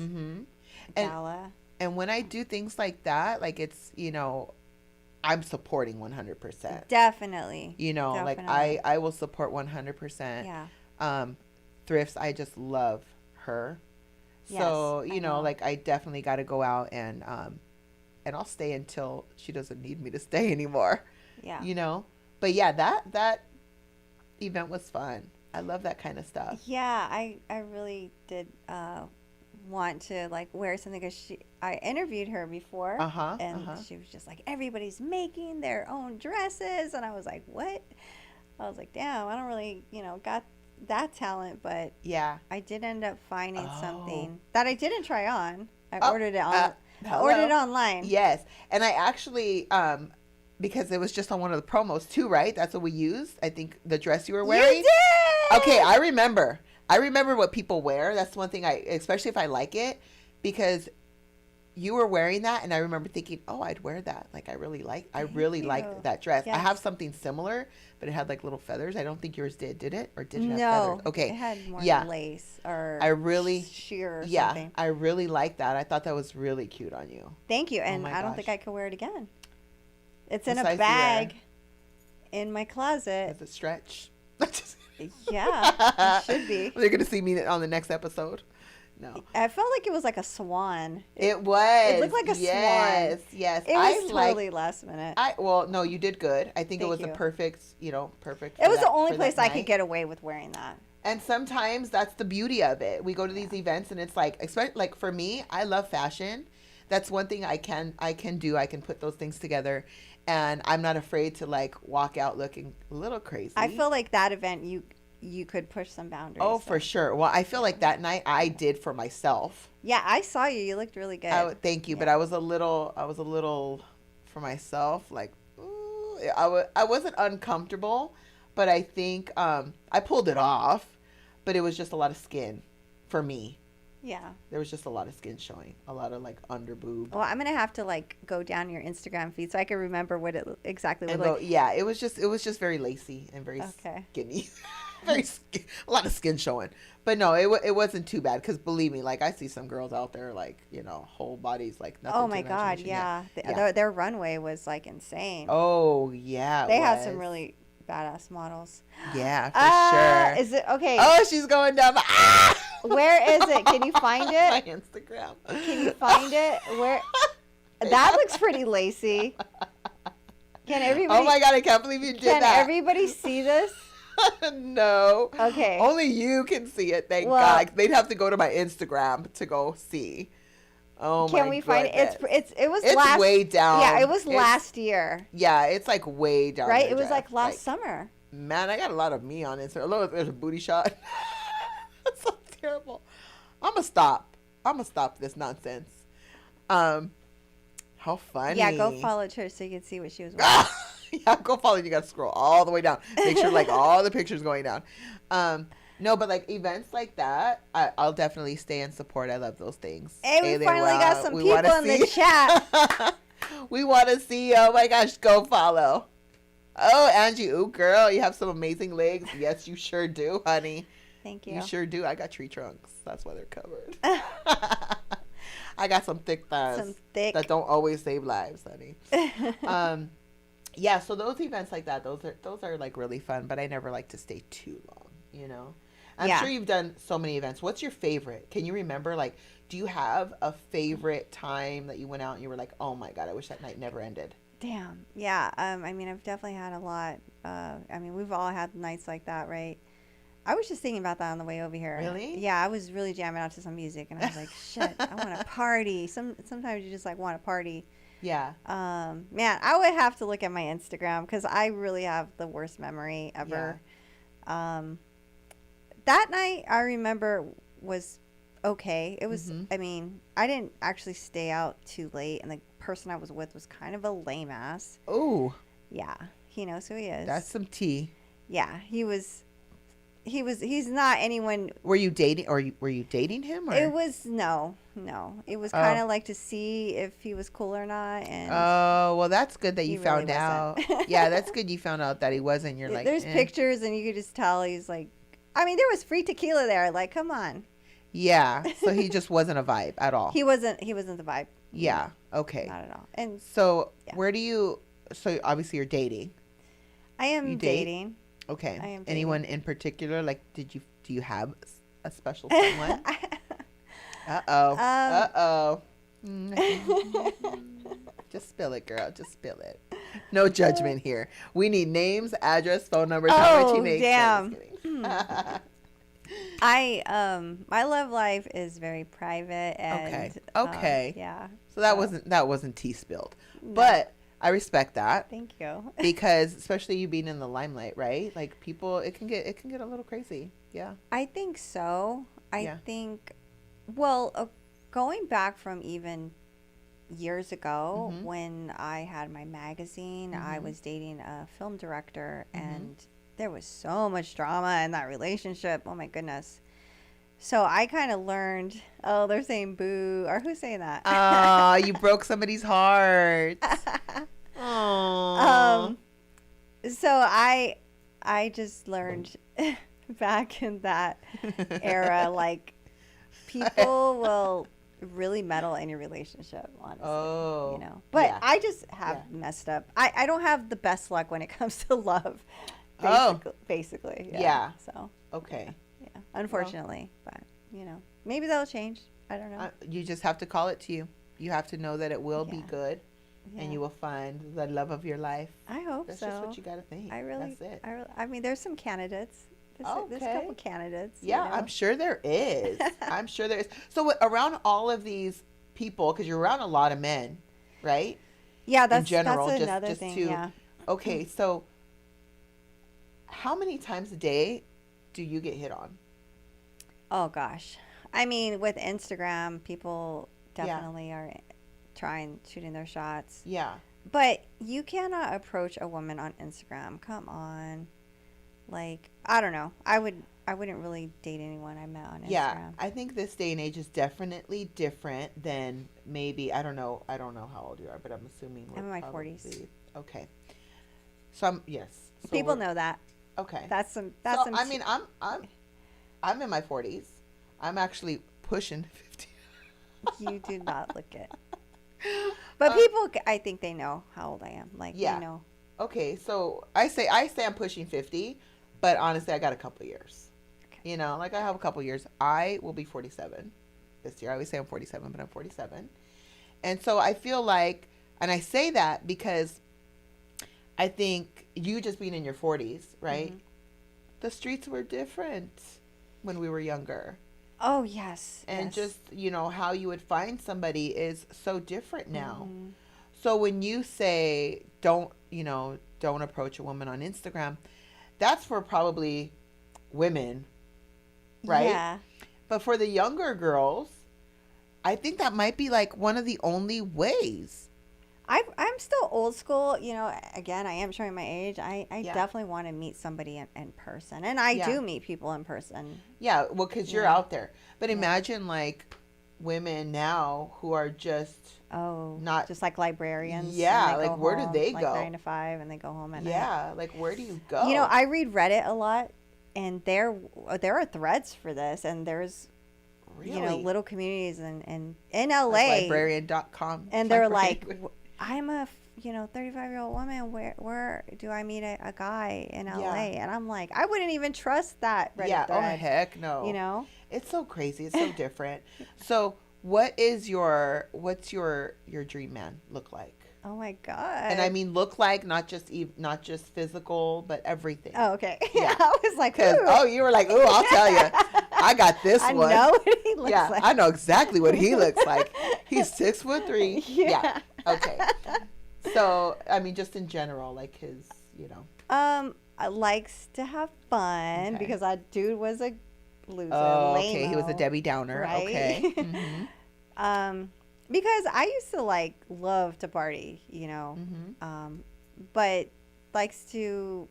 gala. And when I do things like that, like it's, you know, I'm supporting 100%. Definitely. You know, like I will support 100%. Yeah. Thrifts, I just love her. So, you know, like I definitely got to go out and I'll stay until she doesn't need me to stay anymore. Yeah. You know? But yeah, that event was fun. I love that kind of stuff. Yeah, I really did want to like wear something, because I interviewed her before and she was just like, everybody's making their own dresses, and I was like, what? I was like, damn, I don't really, you know, got that talent, but I did end up finding something that I didn't try on. I ordered it on I ordered it online. Yes. And I actually because it was just on one of the promos too, right? That's what we used. I think the dress you were wearing. You did. Okay, I remember what people wear. That's one thing especially if I like it, because you were wearing that and I remember thinking, oh, I'd wear that. Like I really liked that dress. Yes. I have something similar, but it had like little feathers. I don't think yours did it? Or did it have no, feathers? Okay. It had more lace or sheer or something. I really like that. I thought that was really cute on you. Thank you. And I don't think I could wear it again. It's in a bag in my closet. Does it stretch? Yeah, it should be. They're going to see me on the next episode. No. I felt like it was like a swan. It was. It looked like a swan. Yes. It was totally last minute. Well, no, you did good. I think it was a perfect, perfect. It was the only place I could get away with wearing that. And sometimes that's the beauty of it. We go to Yeah. these events and it's like, especially like for me, I love fashion. That's one thing I can do. I can put those things together, and I'm not afraid to like walk out looking a little I crazy. feel like that event you could push some boundaries. Oh, So for sure. Well, I feel yeah. like that night I did for myself. Yeah, I saw you. You looked really good. Thank you, but Yeah. I was a little for myself. Like, ooh, I wasn't uncomfortable, but I think I pulled it off, but it was just a lot of skin for me. Yeah. There was just a lot of skin showing, a lot of like under boob, Well, I'm gonna have to like go down your Instagram feed so I can remember what it exactly and looked go. like. Yeah, it was just very lacy and very Okay. skinny, a lot of skin showing. But no, it wasn't too bad because believe me, like I see some girls out there like whole bodies like nothing Oh to my God, imagination. Yeah, yeah. yeah. Their runway was like insane. Oh yeah, it They had some was. really badass models. Yeah, for sure. Is it okay? Oh, she's going down the Where is it? Can you find my it? Instagram. Can you find it? Where? That looks pretty lacy. Can everybody? Oh my God, I can't believe you did Can that. everybody see this? No. Okay. Only you can see it, thank Well- God. They'd have to go to my Instagram to go see. Oh my Can we find it? goodness. It was It's last. way down. Yeah, it was It's- last year, Yeah, it's like way down. right? there, It was Jeff. like last summer. Man, I got a lot of me on Instagram. Look, there's a booty shot. That's so terrible. I'm gonna stop. I'm gonna stop this nonsense. How funny. Yeah, go follow her so you can see what she was wearing. Yeah, go follow. You gotta scroll all the way down. Make sure like all the pictures going down. No, but like events like that, I'll definitely stay and support. I love those things. Hey, we they finally got wow. some We people wanna in the chat. We want to see. Oh my gosh, go follow. Oh, Angie, ooh, girl, you have some amazing legs. Yes, you sure do, honey. Thank you. You sure do. I got tree trunks. That's why they're covered. I got some thick thighs Some thick. that don't always save lives, honey. Yeah, so those events like that, those are like really fun, but I never like to stay too long, you know. I'm Yeah. sure you've done so many events. What's your favorite? Can you remember, like, do you have a favorite time that you went out and you were like, oh my God, I wish that night never ended? Damn. Yeah. I mean, I've definitely had a lot. I mean, we've all had nights like that, right? I was just thinking about that on the way over here. Really? Yeah, I was really jamming out to some music, and I was like, shit, I want to party. Sometimes you just like want to party. Yeah. Man, I would have to look at my Instagram because I really have the worst memory ever. That night I remember was okay. It was, Mhm. I mean, I didn't actually stay out too late, and the person I was with was kind of a lame ass. Ooh, Yeah, he knows who he is. that's some tea. Yeah, he's not anyone. Were you dating, or were you dating him? Or? It was no. It was Oh. kind of like to see if he was cool or not, and Oh, well, that's good that He you really found out. wasn't. Yeah, that's good you found out that he wasn't. You're like, there's eh. pictures, and you could just tell he's like. I mean, there was free tequila there. Like, come on. Yeah, so he just wasn't a vibe at all. He wasn't the vibe. Yeah, okay. Not at all. And So Yeah. where do you? So obviously you're dating. I am You date? dating. Okay. I am dating. Anyone in particular? Like, do you have a special someone? Uh oh. Uh oh. Just spill it, girl. Just spill it. No judgment here. We need names, address, phone numbers, how much he Oh, makes. damn. No, just kidding. My love life is very private and Okay. yeah. So that So- wasn't tea spilled, No. but I respect that. Thank you. Because especially you being in the limelight, right? Like people, it can get a little crazy. Yeah. I think so. I Yeah. think well, going back from even years ago Mhm. when I had my magazine, I Mhm. was dating a film director Mhm. and there was so much drama in that relationship. Oh my goodness. So I kind of learned, oh, they're saying boo, or who's saying that? Ah, you broke somebody's heart. Aww. So I just learned back in that era, like people will really meddle in your relationship, honestly. Oh, You know, but yeah. I just have Yeah. messed up. I don't have the best luck when it comes to love. Oh. Basically. Yeah. So Okay. yeah, unfortunately, but you know, maybe that'll change. I don't know. You just have to call it to you. You have to know that it will be Yeah. good, Yeah. and you will find the love of your life. I hope That's so. just what you got to think. I really, That's it. I mean, there's some candidates There's a couple Okay. candidates. Yeah, I'm sure there is. I'm sure there is. So around all of these people, because you're around a lot of men, right? Yeah, In that's general, another just thing. to, Yeah. okay, so how many times a day do you get hit on? Oh gosh. I mean, with Instagram, people Yeah, definitely are shooting their shots. yeah, But you cannot approach a woman on Instagram. Come on. Like, I don't know. I wouldn't really date anyone I met on yeah. Instagram. I think this day and age is definitely different than maybe, I don't know how old you are, but I'm assuming we're I'm in my 40s. probably, okay. So yes. So People know that. okay. That's So some I mean, I'm in my 40s. I'm actually pushing 50. you do not look it. But Um, people, I think they know how old I am. Like, they yeah. know. Okay, so I say I'm pushing 50, but honestly, I got a couple years. Okay. You know, like I have a couple years. I will be 47 this year. I always say I'm 47, but I'm 47. And so I feel like, and I say that because I think you just being in your 40s, right? Hmm. The streets were different when we were younger. Oh, yes. And Yes. just, how you would find somebody is so different now. Hmm. So when you say don't approach a woman on Instagram, that's for probably women, right? Yeah. But for the younger girls, I think that might be like one of the only ways. I'm still old school. Again, I am showing my age. I Yeah. definitely want to meet somebody in person. And I Yeah. do meet people in person. Yeah, well, because you're Yeah. out there. But Yeah. imagine like women now who are just Oh, not, just like librarians. yeah, And they like go where do home they like go? 9 to 5 and they go home at night. Yeah, like where do you go? I read Reddit a lot, and there are threads for this, and there's Really? little communities in Like LA, librarian.com. and they're like, librarian. I'm a 35-year-old woman. Where do I meet a guy in LA? Yeah. And I'm like, I wouldn't even trust that Reddit Yeah, oh thread. heck no. You know? It's so crazy. It's so different. So what's your dream man look like? Oh my And I god. mean look like not just physical, but everything. Oh, okay. Yeah. I was like, Cuz ooh. you were like, "Ooh, I'll tell you. I got this I one." know what he looks Yeah, like. I know exactly what he looks like. He's 6'3". Yeah. Okay. So, I mean just in general like his. Likes to have fun Okay. because that dude was a loser. Oh, okay. He was a lame-o, Debbie Downer. right? Okay. Mhm. Because I used to love to party, Mhm. but likes to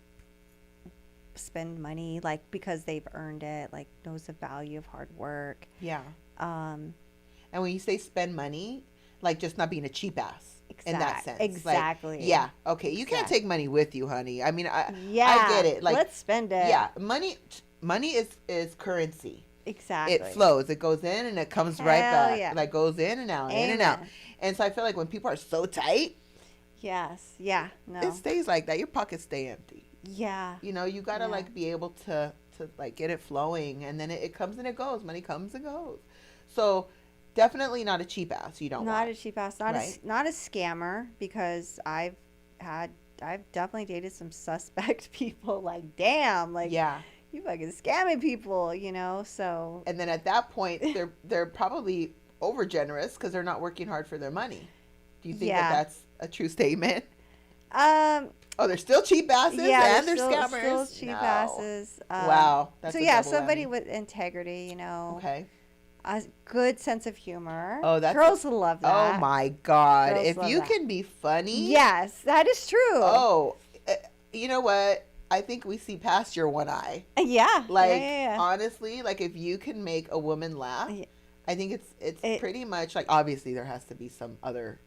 spend money because they've earned it, knows the value of hard work. Yeah. Um, And when you say spend money, like just not being a cheap ass in that sense. Like, exactly. yeah. Okay. You can't Exactly. take money with you, honey. I mean, I Yeah, get it. Like, let's spend it. yeah, money is currency. Exactly. It flows. It goes in and it comes right Hell back. yeah. Like goes in and out, in and out. Amen. And so I feel like when people are so tight, Yes. Yeah. No. it stays like that. Your pockets stay empty. Yeah. You gotta Yeah. like be able to like get it flowing, and then it comes and it goes. Money comes and goes. So definitely not a cheap ass. You don't Not want. a cheap ass, Right. not a scammer, because I've definitely dated some suspect people. Like, damn, like, Yeah. you fucking scamming people, so And then at that point, they're probably over generous because they're not working hard for their money. Do you think Yeah. that that's a true statement? um Oh, they're still cheap asses yeah, and they're still scammers. cheap No. asses. Wow, that's So a yeah, double somebody whammy. with integrity, Okay. a good sense of humor. Oh, that's girls love that. Oh my God! Girls If love you that. can be funny, Yes, that is true. Oh, you know what? I think we see past your one eye. Yeah. Like yeah. honestly, like if you can make a woman laugh, Yeah. I think it's It- pretty much like obviously there has to be some other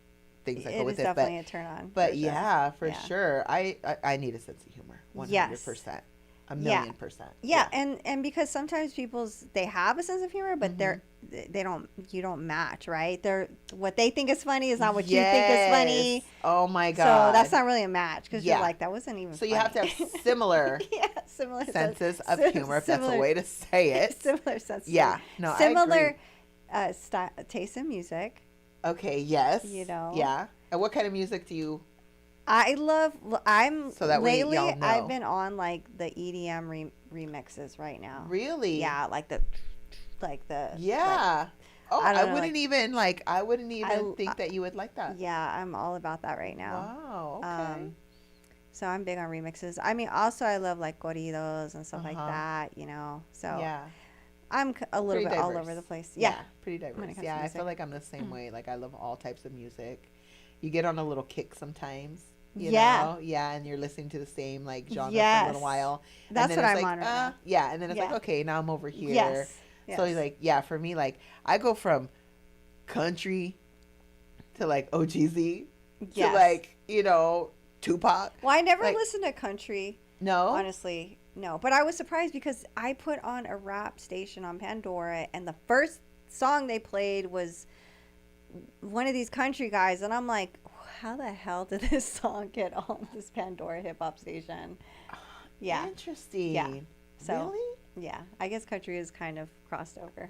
things that It go is with it, definitely a turn on. but for sure. yeah, for Yeah. sure. I need a sense of humor. 100%. A million percent. Yeah, and because sometimes they have a sense of humor, but Mm-hmm. you don't match, right? What they think is funny is not what you think is funny. Yes. Oh my God. So that's not really a match, because Yeah. you're like, that wasn't even So funny. you have to have similar yeah, similar senses of sim- humor, if that's similar- a way to say it. Similar sense. Yeah. No, I Similar agree. taste in music. Okay, yes. know. Yeah. And what kind of music do you I'm So that way lately y'all know. I've been on the EDM remixes right now. Really? Yeah, like the Yeah. Oh, I don't I know, wouldn't like even like. I wouldn't even I think that you would like that. yeah, I'm all about that right now. Wow. Okay. Um, so I'm big on remixes. I mean, also I love like corridos and Uh stuff like huh. that, you know. So Yeah. I'm a little Pretty bit all diverse. over the place. Yeah, Yeah. Pretty when diverse. it comes Yeah. to I feel music. like I'm the same way. Like I love all types of music. You get on a little kick sometimes. You Yeah. know, yeah, and you're listening to the same like genre for a little Yes. while, and That's then what it's I'm like, on right now. yeah, and then it's like, Yeah. okay, now I'm over here. Yes. So Yes. like, yeah, for me, like, I go from country to like OGZ to Yes. like, Tupac. Well, I never Like, listened to country, no, honestly. No, but I was surprised because I put on a rap station on Pandora, and the first song they played was one of these country guys, and I'm like, how the hell did this song get on this Pandora hip hop station? Yeah, yeah. interesting. So, Really? yeah, I guess country is kind of crossed over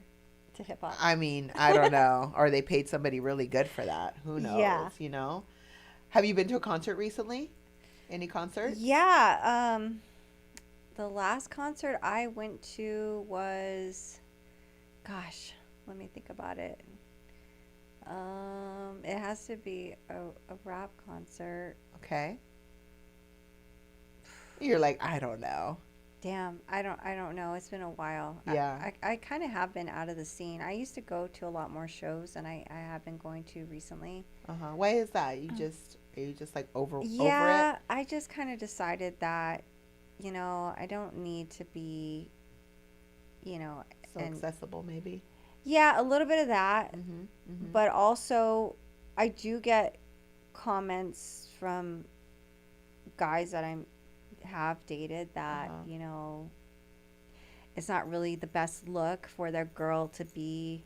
to hip hop. I mean, I don't know. Or they paid somebody really good for that. Who knows? Yeah. Have you been to a concert recently? Any concerts? Yeah, the last concert I went to was, gosh, let me think about it. It has to be a rap concert. Okay. You're like, I don't know. Damn, I don't know. It's been a while. Yeah. I kind of have been out of the scene. I used to go to a lot more shows than I have been going to recently. Uh-huh. Why is that? Are you just like over Yeah, it? I just kind of decided that, I don't need to be, So and accessible maybe. yeah, a little bit of that, Mhm. Mhm. but also I do get comments from guys that I have dated that, Uh-huh. it's not really the best look for their girl to be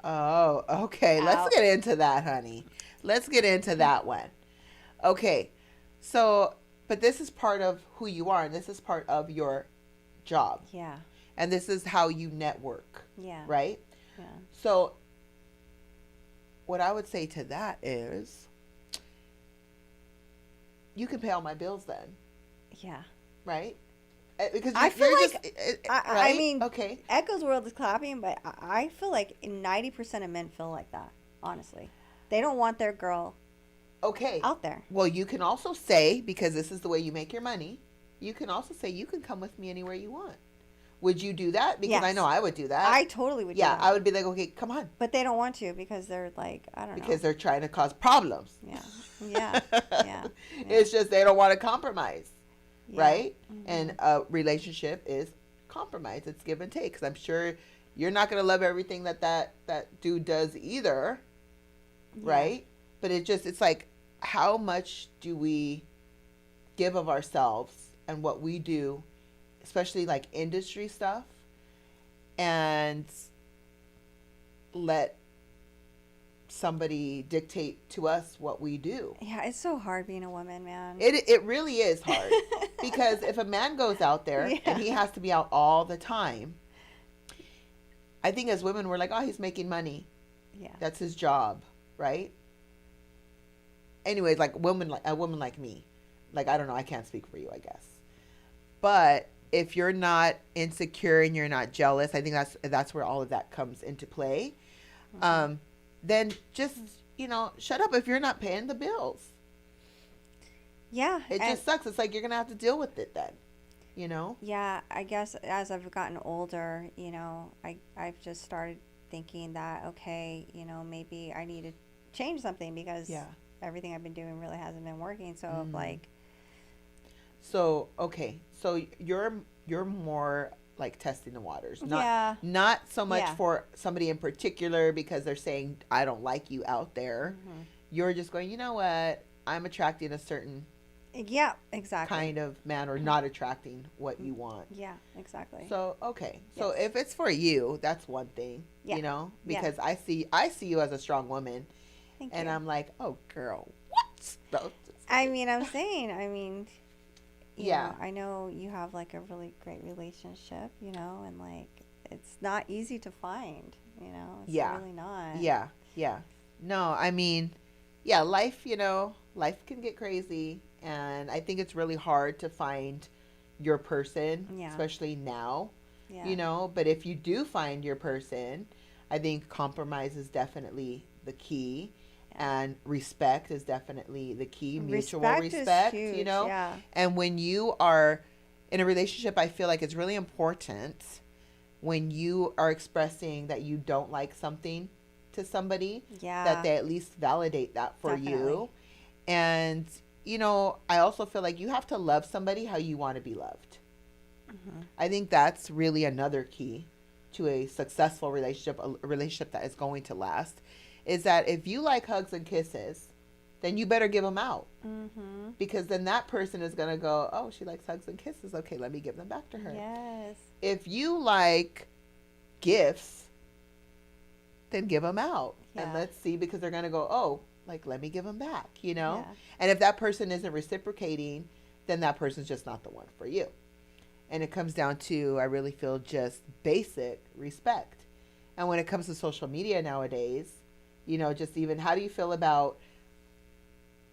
Oh, okay. Let's out. get into that, honey. Let's get into that one. Okay. So, but this is part of who you are, and this is part of your job, Yeah, and this is how you network, yeah, right? yeah, So, what I would say to that is, you can pay all my bills then, yeah. right? Because I feel you're like just I right. mean, Okay. Echo's World is clapping, but I feel like 90% of men feel like that, honestly. They don't want their girl Okay. out there. Well, you can also say, because this is the way you make your money, you can also say you can come with me anywhere you want. Would you do that? Because I Yes. know I would do that. I totally would do Yeah, that. I would be like, okay, come on, But they don't want to because they're like, I don't because know. they're trying to cause problems. Yeah. Yeah. Yeah. It's just they don't want to compromise, Yeah. right? Mhm. And a relationship is compromise. It's give and take. Because I'm sure you're not gonna love everything that dude does either, Yeah. right? But it's like, how much do we give of ourselves and what we do, especially like industry stuff, and let somebody dictate to us what we do. Yeah, it's so hard being a woman, man. It really is hard because if a man goes out there Yeah. and he has to be out all the time, I think as women we're like, oh, he's making money. Yeah. That's his job, right? Anyways, like a woman like me, like I don't know, I can't speak for you, I guess. But if you're not insecure and you're not jealous, I think that's where all of that comes into play. Then just shut up if you're not paying the bills. Yeah. It just sucks. It's like you're gonna have to deal with it then. Yeah, I guess as I've gotten older, I've just started thinking that, okay, maybe I need to change something because Yeah. everything I've been doing really hasn't been working. So Mm. like, So okay, so you're more like testing the waters, Yeah. not so much Yeah. for somebody in particular because they're saying I don't like you out there. Mhm. You're just going, you know what? I'm attracting a certain Yeah, exactly. kind of man, or not attracting what you want. Yeah, exactly. So okay, so Yes. if it's for you, that's one thing, Yeah. Yeah. because I see you as a strong woman, Thank and you. I'm like, oh girl, what? No, I mean, Yeah. I know you have like a really great relationship, and like it's not easy to find, it's Yeah. really not. Yeah, yeah. No, I mean, yeah, life can get crazy, and I think it's really hard to find, your person, Yeah. especially now, Yeah. you know. But if you do find your person, I think compromise is definitely the key. Yeah. And respect is definitely the key, mutual Respect is respect, you huge. know. Yeah. And when you are in a relationship, I feel like it's really important when you are expressing that you don't like something to somebody, that Yeah. they at least validate that for Definitely. you. And, you know, I also feel like you have to love somebody how you want to be loved. Hmm. I think that's really another key to a successful relationship, a relationship that is going to last, is that if you like hugs and kisses, then you better give them out. Hmm. Because then that person is going to go, oh, she likes hugs and kisses. Okay, let me give them back to her. Yes. If you like gifts, then give them out. And Yeah. let's see, because they're going to go, oh, like, let me give them back, you know? Yeah. And if that person isn't reciprocating, then that person's just not the one for you. And it comes down to, I really feel, just basic respect. And when it comes to social media nowadays, you know, just even how do you feel about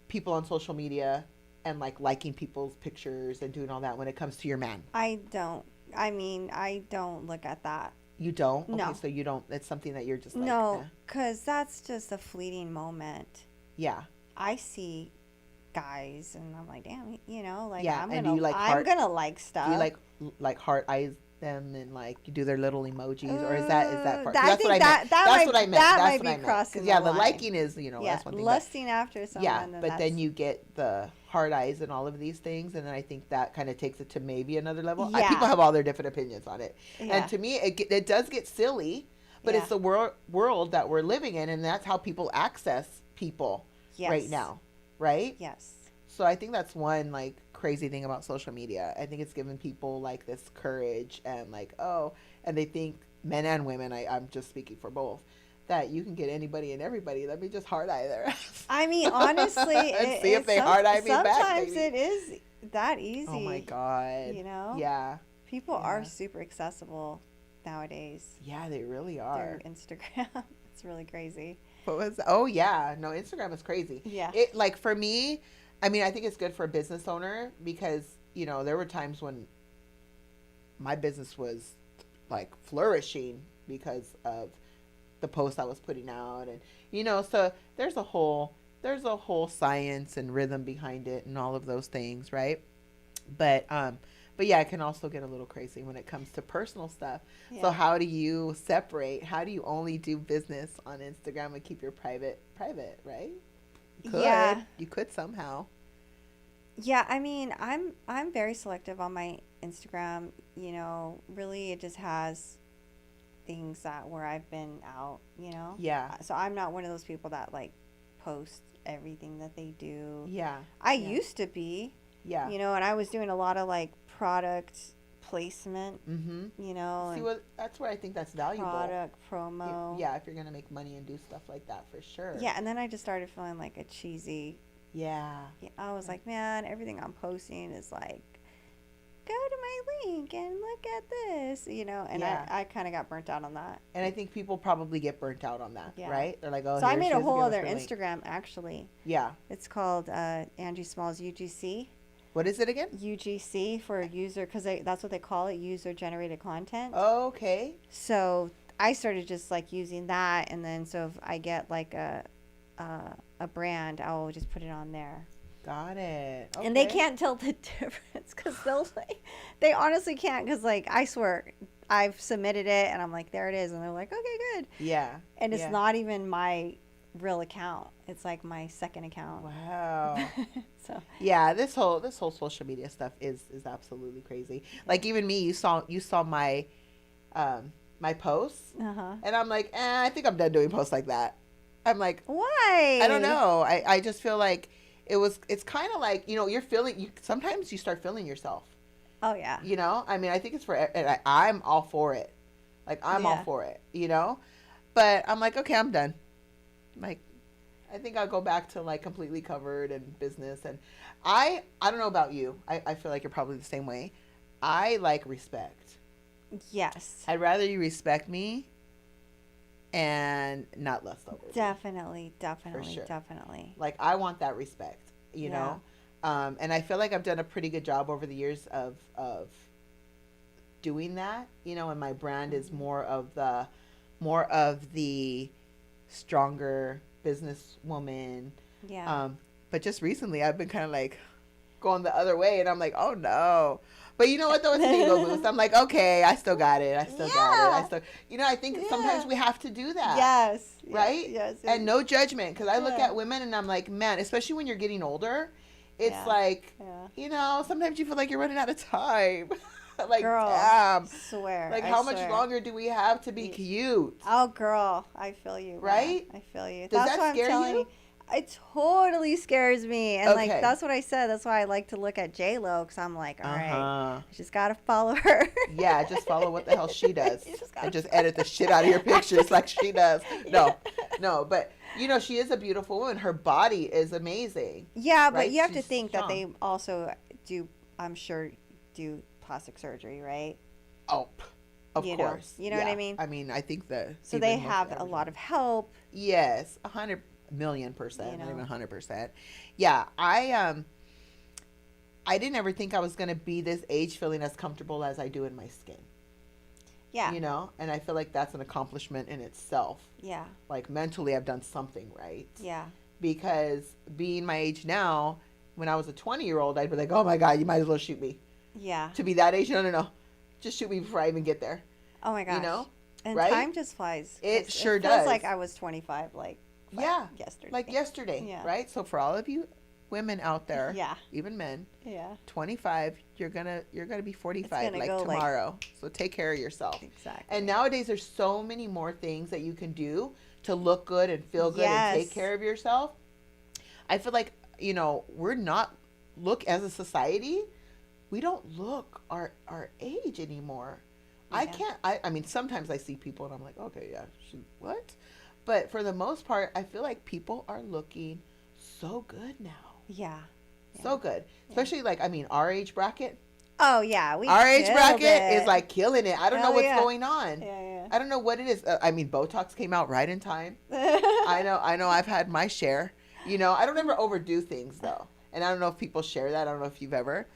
people on social media and like liking people's pictures and doing all that when it comes to your man? I don't. I mean, I don't look at that. You don't? No. Okay, so you don't, it's something that you're just like, No, nah. because that's just a fleeting moment. Yeah. I see guys and I'm like, damn, you know, like Yeah, I'm and gonna, do you like I'm heart? gonna like stuff. Do you like heart eyes them and like you do their little emojis, or is that part? I That's think what I meant. that That's might, what I meant. that That's might what be I meant. crossing Because yeah, the the line. liking is, you know, Yeah, that's one thing. lusting after someone. Yeah, then but that's, then you get the heart eyes and all of these things, and then I think that kind of takes it to maybe another level. Yeah. People have all their different opinions on it, Yeah. and to me, it does get silly, but Yeah. it's the world that we're living in, and that's how people access people Yes. right now, right? Yes. So I think that's one like crazy thing about social media. I think it's given people like this courage and like, oh, and they think, men and women, I'm just speaking for both, that you can get anybody and everybody. Let me just hard eye their ass. I mean, honestly, And see if they hard eye me back. sometimes Baby. it is that easy. Oh my God. You know? Yeah. People Yeah. are super accessible nowadays. Yeah, they really are. Through Instagram. It's really crazy. What was? Oh yeah, no, Instagram is crazy. Yeah. It like for me, I mean, I think it's good for a business owner because you know there were times when my business was like flourishing because of the posts I was putting out, and you know, so there's a whole science and rhythm behind it and all of those things, right? But yeah, it can also get a little crazy when it comes to personal stuff. Yeah. So how do you separate? How do you only do business on Instagram and keep your private, right? You could. Yeah. You could somehow. Yeah, I mean, I'm very selective on my Instagram. You know, really, it just has things that where I've been out. You know. Yeah. So I'm not one of those people that like post everything that they do. Yeah. I Yeah. used to be. Yeah. You know, and I was doing a lot of like product placement. Mm-hmm. You know, See, and well, that's where I think that's valuable. product promo. Yeah, if you're gonna make money and do stuff like that, for sure. Yeah, and then I just started feeling like a cheesy. Yeah. I was like, man, everything I'm posting is like, go to my link and look at this, you know. And Yeah. I kind of got burnt out on that. And I think people probably get burnt out on that, Yeah. right? They're like, oh, So I here made she a is whole again with other her link. Instagram actually. Yeah. It's called Angee Smallz UGC. What is it again? UGC for user, because that's what they call it, user generated content. Oh, okay. So I started just like using that, and then so if I get like a brand, I'll just put it on there. Got it. Okay. And they can't tell the difference because they honestly can't, because like I swear I've submitted it and I'm like, there it is, and they're like, okay, good. Yeah. And it's Yeah. not even my real account, it's like my second account. Wow. So Yeah, this whole social media stuff is absolutely crazy. Like even me, you saw my my posts, and I'm like, I think I'm done doing posts like that. I'm like, why? I don't know. I just feel like it's kind of like, you know, sometimes you start feeling yourself. Oh yeah. You know, I mean, I think it's for, and I'm all for it. Like I'm all Yeah. for it, you know, but I'm like, okay, I'm done. Like, I think I'll go back to like completely covered and business. And I don't know about you. I feel like you're probably the same way. I like respect. Yes. I'd rather you respect me and not lust over me. Definitely, sure. definitely. Like I want that respect, you Yeah. know. And I feel like I've done a pretty good job over the years of doing that, and my brand is Mm-hmm. more of the stronger businesswoman. Yeah. But just recently I've been kind of like going the other way, and I'm like, oh no. But you know what though, it's an ego boost. I'm like, okay, I still got it. I still got it. I Yeah. still, I think sometimes Yeah. we have to do that, Yes. right? Yes. And no judgment, because I look Yeah. at women and I'm like, man, especially when you're getting older, it's Yeah. like, Yeah. sometimes you feel like you're running out of time. Like, Girl, damn. swear. Like, I how much swear. longer do we have to be Y- cute? Oh, girl, I feel you. Man. Right? I feel you. Does That's that why I'm scare telling you? you. It totally scares me, and like Okay. that's what I said. That's why I like to look at J Lo, because I'm like, all right, Uh-huh. I just gotta follow her. Yeah, just follow what the hell she does. You just And gotta just edit the shit out of your pictures like she does. Yeah. No, but she is a beautiful woman. Her body is amazing. Yeah, but Right? you have to She's think that strong. they also do. I'm sure do plastic surgery, right? Oh, of You know. course. You know what I Yeah. mean? I mean, I think So they have a lot of help. Yes, 100,000,000%, You not know. even 100%. Yeah, I didn't ever think I was gonna be this age feeling as comfortable as I do in my skin. Yeah. And I feel like that's an accomplishment in itself. Yeah. Like mentally, I've done something right. Yeah. Because being my age now, when I was a 20-year-old, I'd be like, oh my God, you might as well shoot me. Yeah. To be that age, no. Just shoot me before I even get there. Oh my gosh. You know? And right? time just flies. It sure It feels does. like I was 25, like Yeah. yesterday. Like yesterday, Yeah. right? So for all of you women out there, Yeah. even men, Yeah. 25, you're gonna be 45 gonna like go, like- tomorrow. So take care of yourself. Exactly. And nowadays there's so many more things that you can do to look good and feel good and take Yes. care of yourself. I feel like, we're not as a society, we don't look our age anymore. I Yeah. can't I mean sometimes I see people and I'm like, okay, yeah, what? But for the most part, I feel like people are looking so good now. Yeah. So good. Especially like, I mean, our age bracket. Oh yeah, we Our age killed bracket it. is like killing it. I don't know Hell what's yeah. going on. Yeah. I don't know what it is. I mean, Botox came out right in time. Yeah. I know I've had my share. I don't ever overdo things though. And I don't know if people share that. I don't know if you've ever.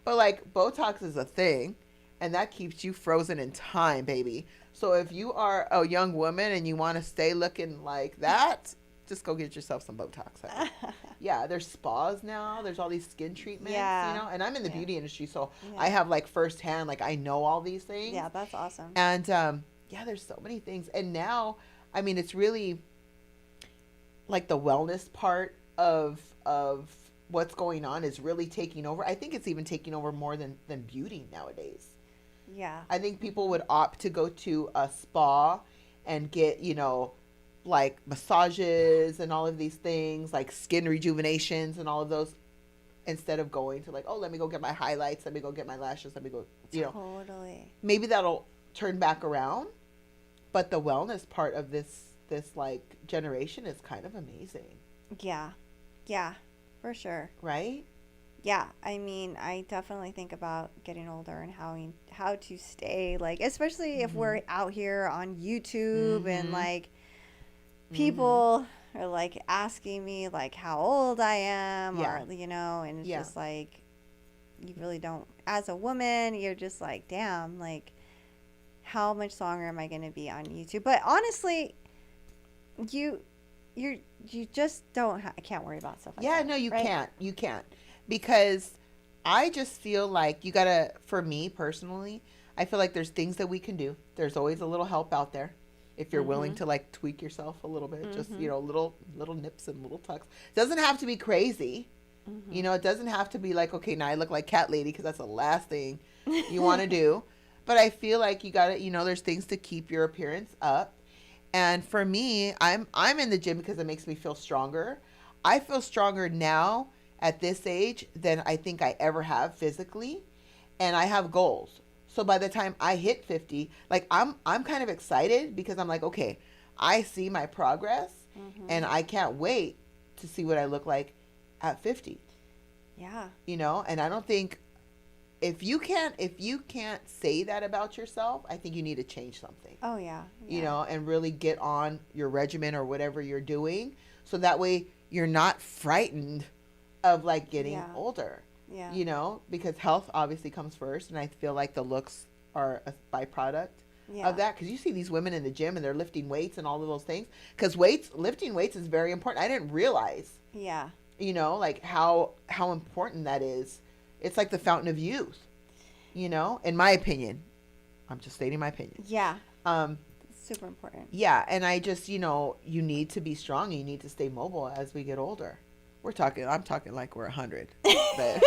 But like Botox is a thing, and that keeps you frozen in time, baby. So if you are a young woman and you want to stay looking like that, just go get yourself some Botox. Honey. Yeah, there's spas now. There's all these skin treatments, Yeah. and I'm in the Yeah. beauty industry, so Yeah. I have like firsthand, like I know all these things. Yeah, that's awesome. And yeah, there's so many things. And now, I mean, it's really like the wellness part of what's going on is really taking over. I think it's even taking over more than beauty nowadays. Yeah. I think people would opt to go to a spa and get, like massages and all of these things, like skin rejuvenations and all of those, instead of going to like, oh, let me go get my highlights, let me go get my lashes, let me go, Totally. maybe that'll turn back around. But the wellness part of this like generation is kind of amazing, Yeah. Yeah. For sure. right? Yeah, I mean, I definitely think about getting older and how to stay, like, especially if we're out here on YouTube and Mhm. like people are like asking me like how old I am, Yeah. or and it's Yeah. just like you really don't, as a woman, you're just like, damn, like how much longer am I going to be on YouTube? But honestly, you just don't can't worry about stuff like Yeah, that. no, you right? can't, because I just feel like you gotta, for me personally, I feel like there's things that we can do. There's always a little help out there if you're willing to like tweak yourself a little bit, just little nips and little tucks. Doesn't have to be crazy. It doesn't have to be like, okay, now I look like cat lady, because that's the last thing you want to do. But I feel like you gotta, there's things to keep your appearance up. And for me, I'm in the gym because it makes me feel stronger. I feel stronger now at this age than I think I ever have physically, and I have goals. So by the time I hit 50, like I'm kind of excited, because I'm like, okay, I see my progress, and I can't wait to see what I look like at 50. Yeah. And I don't think, if you can't say that about yourself, I think you need to change something. Oh yeah. And really get on your regimen or whatever you're doing, so that way you're not frightened of like getting Yeah. older, Yeah. you know, because health obviously comes first. And I feel like the looks are a byproduct Yeah. of that. Because you see these women in the gym and they're lifting weights and all of those things. Because lifting weights is very important. I didn't realize, Yeah. you know, like how important that is. It's like the fountain of youth, you know, in my opinion. I'm just stating my opinion. Yeah. Um, It's super important. yeah, and I just, you know, you need to be strong. You need to stay mobile as we get older. I'm talking like we're 100. But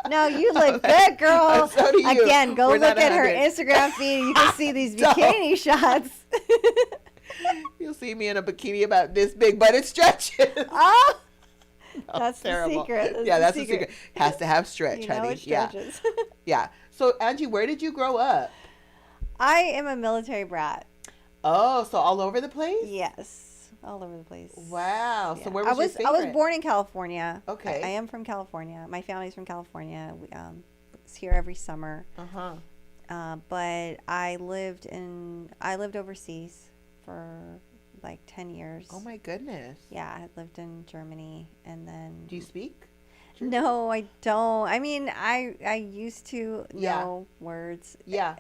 No, you look good, girl. So do you. Again, go We're look not at her 100. Instagram feed. And you can see these Don't. bikini shots. You'll see me in a bikini about this big, but it stretches. Oh, No, that's terrible. the secret. Yeah, that's the secret. Has to have stretch, You know honey. it stretches. Yeah. Yeah. So, Angee, where did you grow up? I am a military brat. Oh, so all over the place? Yes, all over the place. Wow. So Yeah. where was your favorite? I was born in California. Okay. I am from California. My family's from California. We it's here every summer. Uh-huh. But I lived overseas for like 10 years. Oh my goodness. Yeah, I lived in Germany, and then Do you speak? no, I don't. I mean, I used to Yeah. know words. Yeah.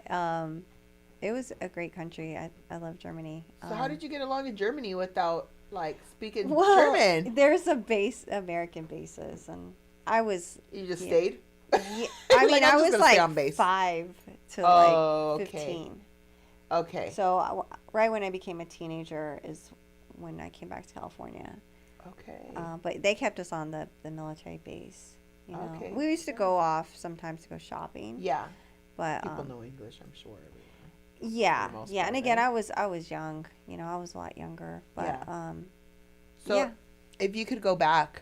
It was a great country. I love Germany. So how did you get along in Germany without like speaking Well, German? there's a American bases, and I was. You just yeah. stayed? Yeah, I mean, Like, I'm I just was gonna stay on like base. 5 to Oh, like okay. 15. Okay. So right when I became a teenager is when I came back to California. Okay. But they kept us on the military base. You know, Okay. we used to go off sometimes to go shopping. Yeah. But People know English, I'm sure. yeah, for the most yeah. part, And again, right? I was young. You know, I was a lot younger. But Yeah. So yeah. if you could go back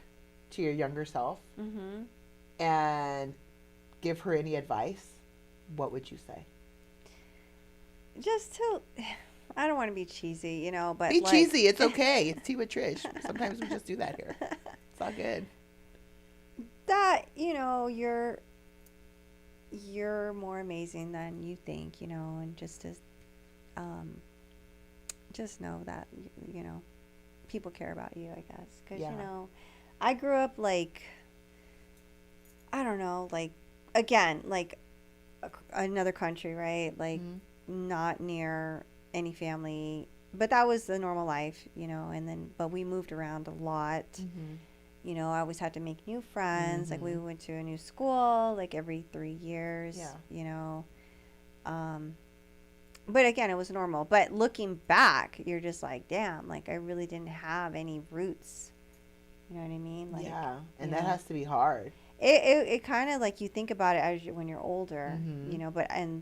to your younger self Mhm. and give her any advice, what would you say? Just to, I don't want to be cheesy, you know, but Be like, cheesy. It's okay. It's Tea with Trish. Sometimes we just do that here. It's all good. that, you know, you're more amazing than you think, you know, and just know that, you know, people care about you, I guess. Because, Yeah. you know, I grew up like, I don't know, like, again, like another country, right? Like, Mhm. not near any family. But that was the normal life, you know, and then, but we moved around a lot. Mhm. You know, I always had to make new friends. Like, we Mhm. went to a new school, like, every 3 years, Yeah. you know. But again, it was normal. But looking back, you're just like, damn, like, I really didn't have any roots. You know what I mean? Like, Yeah. And you that know. has to be hard. It kind of, like, you think about it when you're older, Mhm. you know, and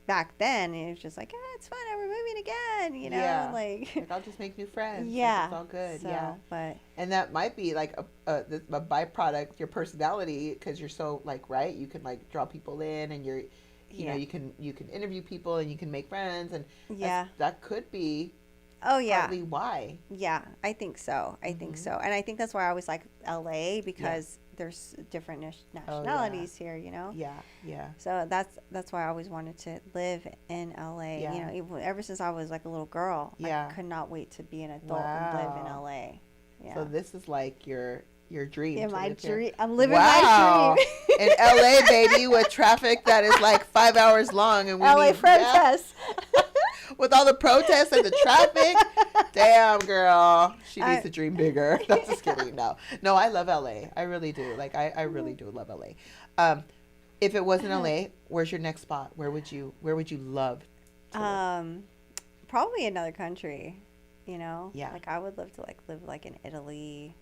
back then, it was just like, it's fun, we're moving again, you know, Yeah. like, Like, I'll just make new friends. Like, yeah. it's all good. So, Yeah. but And that might be like a byproduct, your personality, because you're so like, right? You can like draw people in, and you yeah. know, you can interview people and you can make friends, and Yeah. that could be Oh, yeah. partly why. Yeah, I think so. I think Mhm. so. And I think that's why I always like LA, because there's different nationalities here, you know? Yeah, yeah, So that's why I always wanted to live in LA. Yeah. You know, ever since I was like a little girl, Yeah. I could not wait to be an adult and live in Wow. LA. Yeah. So this is like your dream. Yeah, to my live here. dream. I'm living Wow. my dream. In LA, baby, with traffic that is like 5 hours long, and we LA need princess. with all the protests and the traffic. Damn, girl, she needs to dream bigger. No, just kidding. No, I love LA. I really do. Like, I really do love LA. If it wasn't LA, where's your next spot? Where would you love to live? Probably another country, you know? Yeah. Like, I would love to like live like in Italy.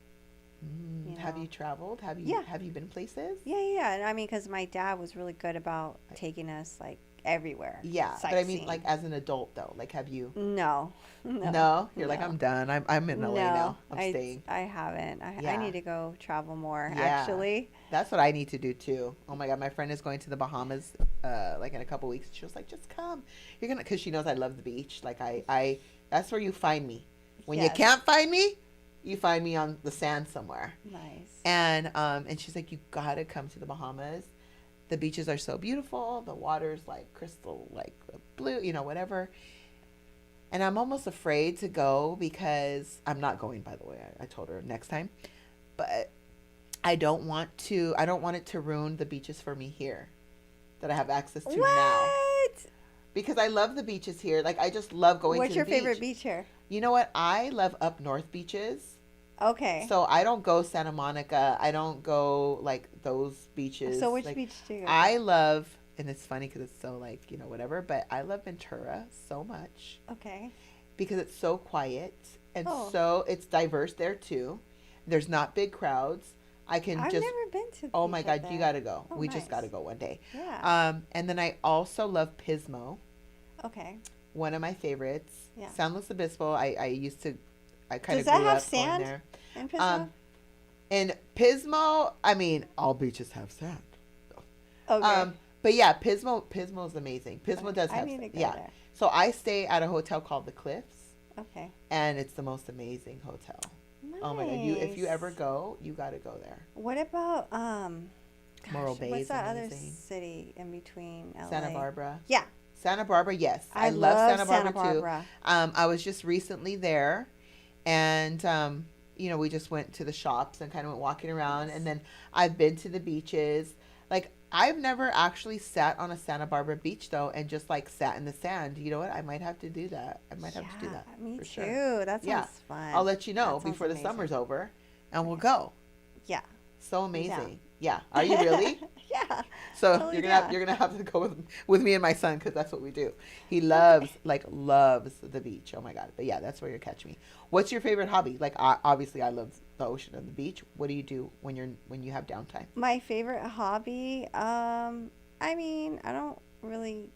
you Have know. you traveled? Have you Yeah. been places? Yeah. And I mean, because my dad was really good about taking us like everywhere. Yeah, but I mean, sightseeing. like as an adult though, like have you? No. No, you're like, no. I'm done. I'm in LA now. I'm I, staying. I haven't. I Yeah. need to go travel more, Yeah. actually. That's what I need to do too. Oh my god, my friend is going to the Bahamas, like in a couple weeks. She was like, just come. You're gonna, cause she knows I love the beach. Like I that's where you find me. When you Yes. can't find me, you find me on the sand somewhere. Nice. And she's like, you gotta come to the Bahamas. The beaches are so beautiful. The water's like crystal, like blue, you know, whatever. And I'm almost afraid to go because I'm not going, by the way. I told her next time. but I don't want it to ruin the beaches for me here that I have access to now. What? Because I love the beaches here. Like, I just love going to What's the your beach. favorite beach here? You know what? I love up north beaches. Okay. So I don't go Santa Monica. I don't go like those beaches. So which Like, beach do you go to? I love, and it's funny because it's so like, whatever, but I love Ventura so much Okay. because it's so quiet and Oh. so it's diverse there too. There's not big crowds. I can I've just, never been to the oh beach my up God, there. you got to go. Oh, We just nice. got to go one day. Yeah. And then I also love Pismo, Okay. one of my favorites. Yeah. San Luis Obispo, I kind Does of that grew have up going sand? there. In Pismo? And Pismo, I mean, all beaches have sand. Okay. But yeah, Pismo is amazing. Pismo does I have, need to go yeah. there. So I stay at a hotel called the Cliffs, Okay. and it's the most amazing hotel. Oh my God, if you ever Nice. go, you got to go there. What about Morro gosh, Bay what's is that other amazing. city in between LA? Santa Barbara. Yeah. Santa Barbara, yes. I love love Santa Barbara, Santa Barbara. too. I was just recently there, and we just went to the shops and kind of went walking around, and then I've been to the beaches. Like, I've never actually sat on a Santa Barbara beach though, and just like sat in the sand. You know what? I might have to do that. I might have to do that. Me for too. sure. That sounds Yeah. fun. I'll let you know That sounds before the amazing. summer's over, and we'll go. Yeah. So I'm down. amazing. Yeah. Are you really? Yeah. So Totally you're gonna have to go with me and my son because that's what we do. He loves the beach. Oh my God! But yeah, that's where you'll catch me. What's your favorite hobby? Like, obviously I love the ocean and the beach. What do you do when you have downtime? My favorite hobby, I mean, I don't really,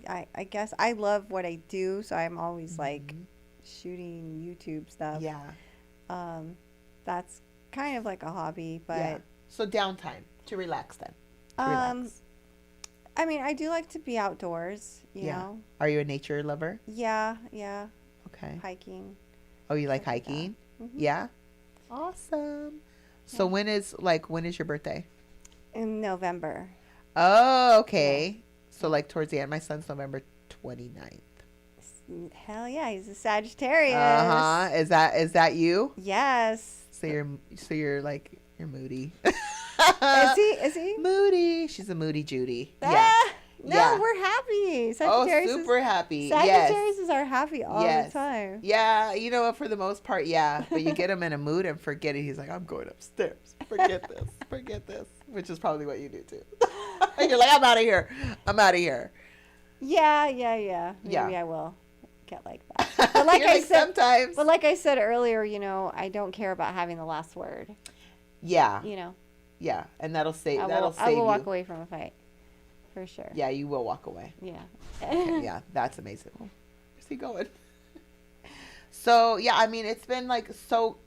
I guess I love what I do, so I'm always like Mhm. shooting YouTube stuff. Yeah. That's kind of like a hobby, Yeah. but So downtime to relax then. To um, relax. I mean, I do like to be outdoors, you Yeah. know? Are you a nature lover? Yeah, yeah, Okay. hiking. Oh, you like stuff like that. hiking? Mhm. Yeah. Awesome. So Yeah. when is your birthday? In November. Oh, okay. So like towards the end, my son's November 29th. Hell yeah, he's a Sagittarius. Uh-huh. Is that you? Yes. So you're like you're moody. Is he? Is he? Moody. She's a moody Judy. Yeah. Ah, no, Yeah. we're happy. Oh, Sagittarius super happy. Sagittarius Yes. is our happy all Yes. the time. Yeah, you know what? For the most part, yeah. But you get him in a mood and forget it. He's like, I'm going upstairs. Forget this. Forget this. Which is probably what you do too. You're like, I'm out of here. I'm out of here. Yeah. Maybe Yeah. I will get like that. But like You're I said, sometimes. but like I said earlier, I don't care about having the last word. Yeah. You know, Yeah. And that'll save. I That'll will. save I will walk you. away from a fight, for sure. Yeah, you will walk away. Yeah. Okay, yeah, that's amazing. Where's he going? So yeah, I mean, it's been like so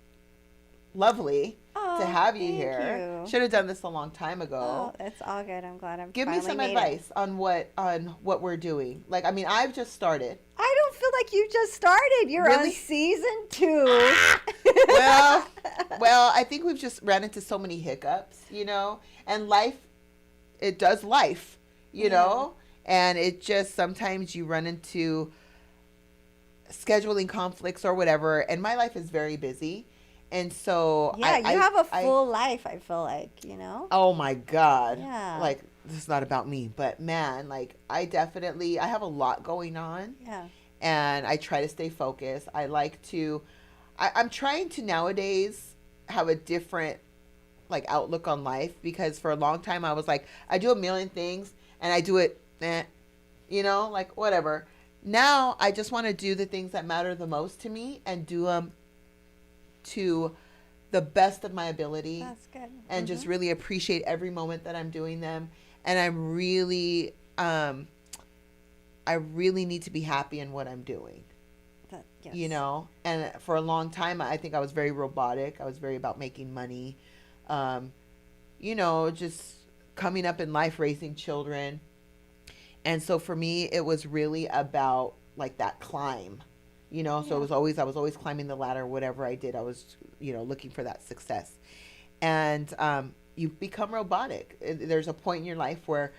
lovely to have you here. Should have done this a long time ago. Oh, it's all good. I'm glad I'm. Give me finally some made it. advice on what we're doing. Like, I mean, I've just started. I don't feel like you just started. You're Really? on season 2. Well, I think we've just ran into so many hiccups, and life, it does life, Yeah. and it just sometimes you run into scheduling conflicts or whatever. And my life is very busy. And so Yeah, you have a I- full life, I feel like, oh my God. Yeah. Like, this is not about me, but man, like I have a lot going on. Yeah. And I try to stay focused. I'm trying to nowadays have a different like outlook on life, because for a long time I was like, I do a million things and I do it, like whatever. Now I just want to do the things that matter the most to me and do them to the best of my ability. That's good. And just really appreciate every moment that I'm doing them. And I'm really, I really need to be happy in what I'm doing, Yes. and for a long time, I think I was very robotic. I was very about making money, just coming up in life, raising children. And so for me, it was really about like that climb, so Yeah. I was always climbing the ladder. Whatever I did, I was, looking for that success. And, you become robotic. There's a point in your life where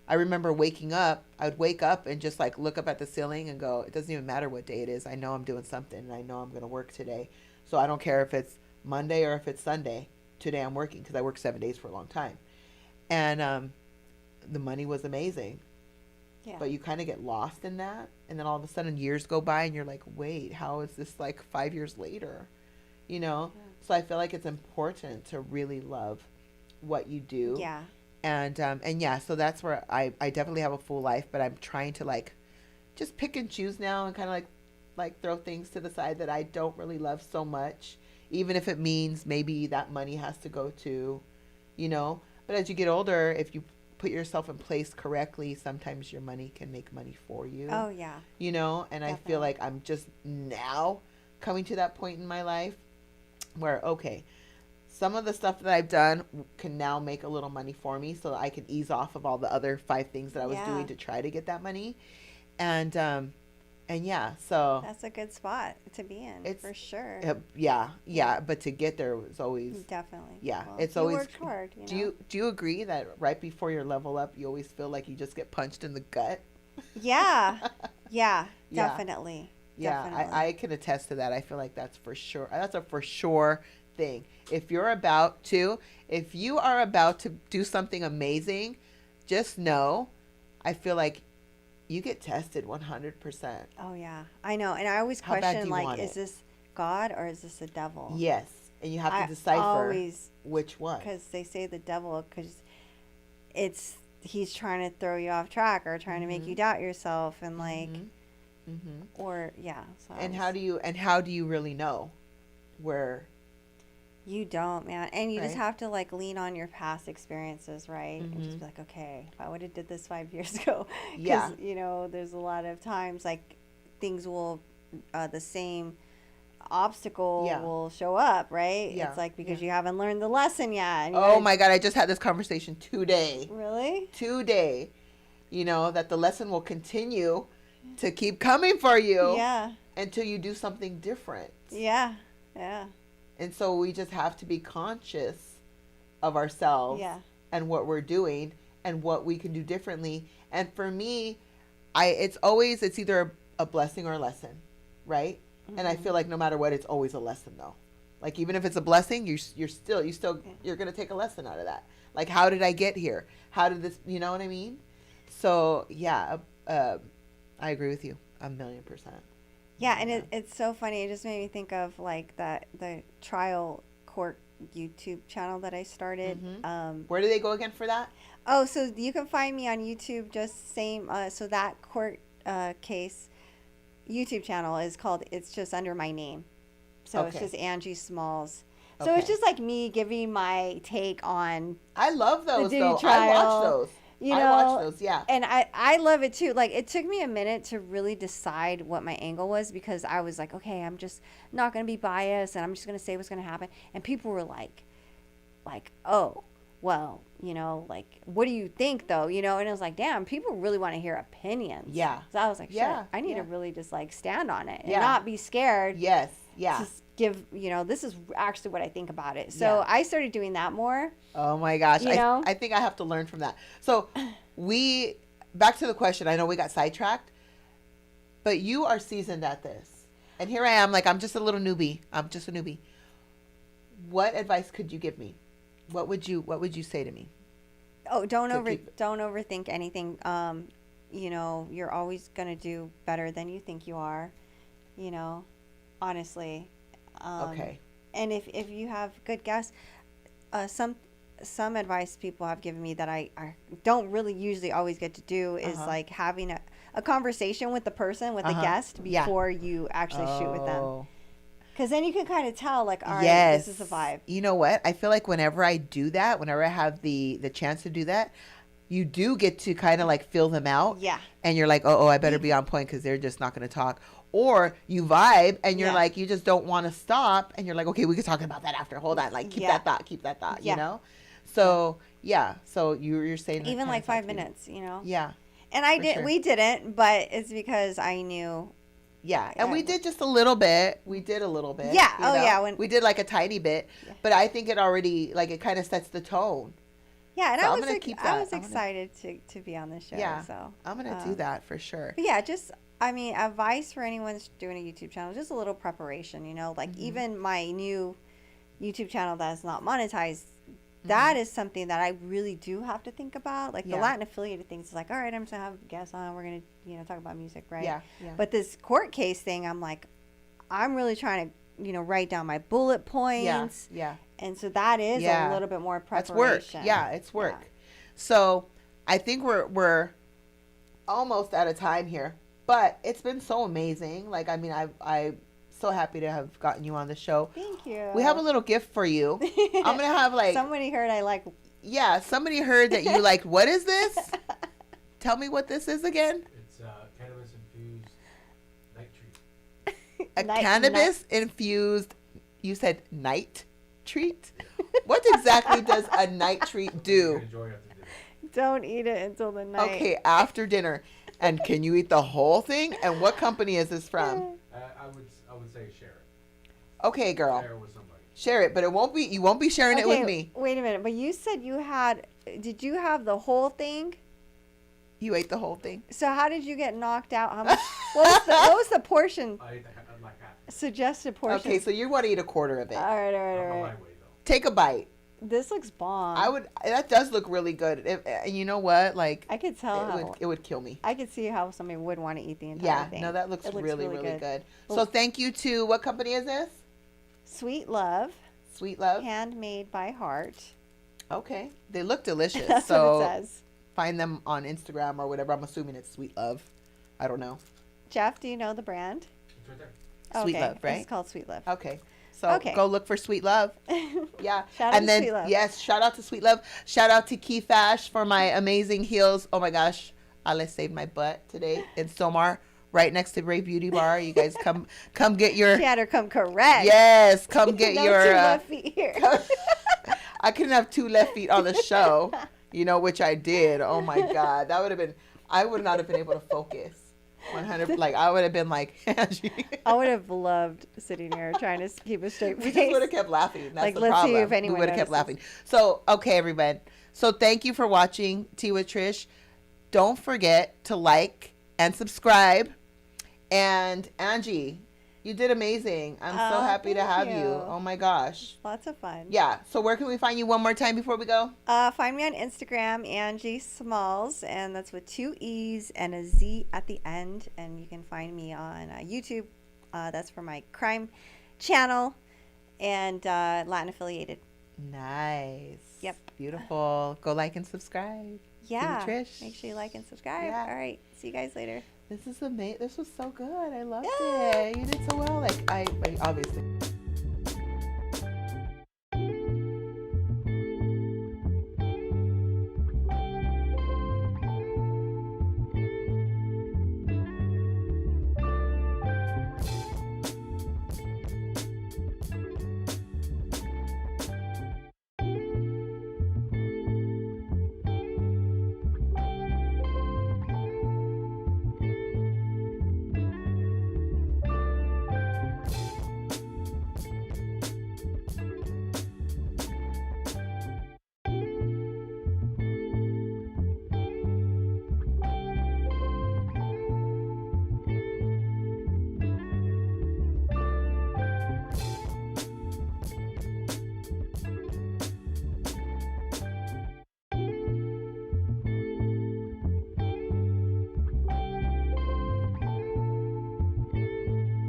I remember waking up, I would wake up and just like look up at the ceiling and go, it doesn't even matter what day it is. I know I'm doing something and I know I'm going to work today. So I don't care if it's Monday or if it's Sunday. today I'm working because I worked 7 days for a long time. And the money was amazing. Yeah. But you kind of get lost in that. And then all of a sudden years go by and you're like, wait, how is this like 5 years later? You know? Yeah. So I feel like it's important to really love what you do. Yeah. And yeah, so that's where I definitely have a full life, but I'm trying to like just pick and choose now and kind of like throw things to the side that I don't really love so much, even if it means maybe that money has to go to, you know. But as you get older, if you put yourself in place correctly, sometimes your money can make money for you. Oh yeah. You know, and Definitely. I feel like I'm just now coming to that point in my life where, okay, some of the stuff that I've done can now make a little money for me so that I can ease off of all the other 5 things that I was Yeah. doing to try to get that money. And yeah, so That's a good spot to be in. It's- for sure. yeah, but to get there was always, Definitely. yeah, Well, it's you always. worked hard. You know? Do you agree that right before your level up, you always feel like you just get punched in the gut? Yeah. Yeah. Yeah. Definitely. Yeah, Definitely. I can attest to that. I feel like that's for sure. That's a for sure thing. If you are about to do something amazing, just know, I feel like you get tested 100%. Oh yeah, I know, and I always How bad do question you like, want is it? this God or is this the devil? Yes, and you have I to decipher always, which one. because they say the devil because he's trying to throw you off track or trying to make you doubt yourself and like or yeah. So And how do you really know where? you don't, man, and you just Right. have to like lean on your past experiences, right? And just Mhm. be like, okay, if I would have did this 5 years ago, because Yeah. you know, there's a lot of times like things will the same obstacle Yeah. will show up, right? Yeah, It's like because yeah. you haven't learned the lesson yet. And you Oh gotta- my God! I just had this conversation today. Really? Today, you know that the lesson will continue to keep coming for you Yeah. until you do something different. Yeah. Yeah. And so we just have to be conscious of ourselves Yeah. and what we're doing and what we can do differently. And for me, it's either a blessing or a lesson, right? And I feel like no matter what, it's always a lesson though. Like even if it's a blessing, you're gonna take a lesson out of that. Like how did I get here? How did this? You know what I mean? So yeah, I agree with you 1,000,000%. Yeah, and it's so funny. It just made me think of like the trial court YouTube channel that I started. Where do they go again for that? Oh, so you can find me on YouTube. Just same. So that court case YouTube channel is called. It's just under my name. So it's Okay. just Angee Smallz. So it's Okay. just like me giving my take on, I love those Diddy though. I trial, watch those. you I know, watch those. Yeah. and I love it too. Like it took me a minute to really decide what my angle was because I was like, okay, I'm just not going to be biased and I'm just going to say what's going to happen. And people were like, oh, well, you know, like, what do you think though? You know, and it was like, damn, people really want to hear opinions. Yeah. So I was like, shit, Yeah, I need yeah. to really just like stand on it and Yeah. not be scared. Yes. Yeah. To give, you know, this is actually what I think about it. So Yeah. I started doing that more. Oh my gosh. You know? I think I have to learn from that. So back to the question. I know we got sidetracked, but you are seasoned at this. And here I am, like I'm just a little newbie. I'm just a newbie. What advice could you give me? What would you say to me? Oh, don't To keep- overthink anything. You know, you're always gonna do better than you think you are. You know, honestly. Okay. And if you have good guests, some advice people have given me that I don't really usually always get to do is like having a conversation with the person, with the guest Yeah. before you actually shoot with them. Oh. Because then you can kind of tell, like, all right, Yes. this is the vibe. You know what? I feel like whenever I do that, whenever I have the chance to do that, you do get to kind of like fill them out. Yeah. And you're like, oh, I better be on point because they're just not going to talk. Or you vibe and you're Yeah. like, you just don't want to stop. And you're like, okay, we can talk about that after. Hold on. Like, keep Yeah. that thought, Yeah. you know? So, yeah. So you're saying that Even kinda like stuff 5 to you. minutes, you know? Yeah. And I For did. sure. We didn't, but it's because I knew. Yeah, and we Yeah. did just a little bit. We did a little bit. Yeah, you oh, know? yeah, when- we did like a tiny bit, Yeah. but I think it already like it kind of sets the tone. Yeah, and So I I'm was gonna keep I that. was I'm gonna- excited to be on this show. Yeah, So I'm gonna do that for sure. But yeah, just I mean, advice for anyone that's doing a YouTube channel, just a little preparation. You know, like Mm-hmm. even my new YouTube channel that is not monetized, that is something that I really do have to think about. Like the Latin affiliated things is like, all right, I'm just gonna have guests on. We're gonna, you know, talk about music, right? Yeah. But this court case thing, I'm like, I'm really trying to, you know, write down my bullet points. Yeah. And so that is a little bit more preparation. That's work. Yeah, it's work. Yeah. So I think we're almost out of time here, but it's been so amazing. Like, I mean, I'm so happy to have gotten you on the show. Thank you. We have a little gift for you. I'm gonna have like somebody heard I like. Yeah, somebody heard that you like. What is this? Tell me what this is again. It's cannabis infused night treat. A cannabis infused. You said night treat. What exactly does a night treat do? Enjoy after dinner. Don't eat it until the night. Okay, after dinner. And can you eat the whole thing? And what company is this from? I would say share it. Okay, girl. Share it with somebody. Share it, but you won't be sharing it with me. Wait a minute, but you said did you have the whole thing? You ate the whole thing. So how did you get knocked out? How much? what was the portion? I ate like half. Suggested portion. Okay, so you want to eat a quarter of it. All right. Take a bite. This looks bomb. That does look really good. And you know what? Like, I could tell it would kill me. I could see how somebody would want to eat the entire thing. Yeah, no, that looks really good. So thank you to, what company is this? Sweet Love. Sweet Love. Handmade by Heart. Okay. They look delicious. That's so what it says. Find them on Instagram or whatever. I'm assuming it's Sweet Love. I don't know. Jeff, do you know the brand? It's right there. Sweet Love, right? It's called Sweet Love. Okay. So go look for Sweet Love. Yeah. Shout out to Sweet Love. Yes, shout out to Sweet Love. Shout out to Key Fash for my amazing heels. Oh my gosh. Ale saved my butt today in Somar, right next to Ray Beauty Bar. You guys come get your. She had her come correct. Yes, come get your. 2 left feet here. I couldn't have 2 left feet on the show, which I did. Oh my God, that would have been. I would not have been able to focus. 100. Like, I would have been like, Angee. I would have loved sitting here trying to keep a straight face. We just would have kept laughing. That's like, the let's problem. see if anyone We would have kept notices. laughing. So, okay, everyone. So, thank you for watching Tea with Trish. Don't forget to like and subscribe. And Angee, you did amazing. I'm so happy to have you. Oh my gosh. Lots of fun. Yeah. So where can we find you one more time before we go? Find me on Instagram, Angee Smallz, and that's with 2 E's and a Z at the end. And you can find me on YouTube. That's for my crime channel and Latin affiliated. Nice. Yep. Beautiful. Go like and subscribe. Yeah. Tea with Trish. Make sure you like and subscribe. Yeah. All right. See you guys later. This is amazing. This was so good. I loved it. You did so well. Like I obviously.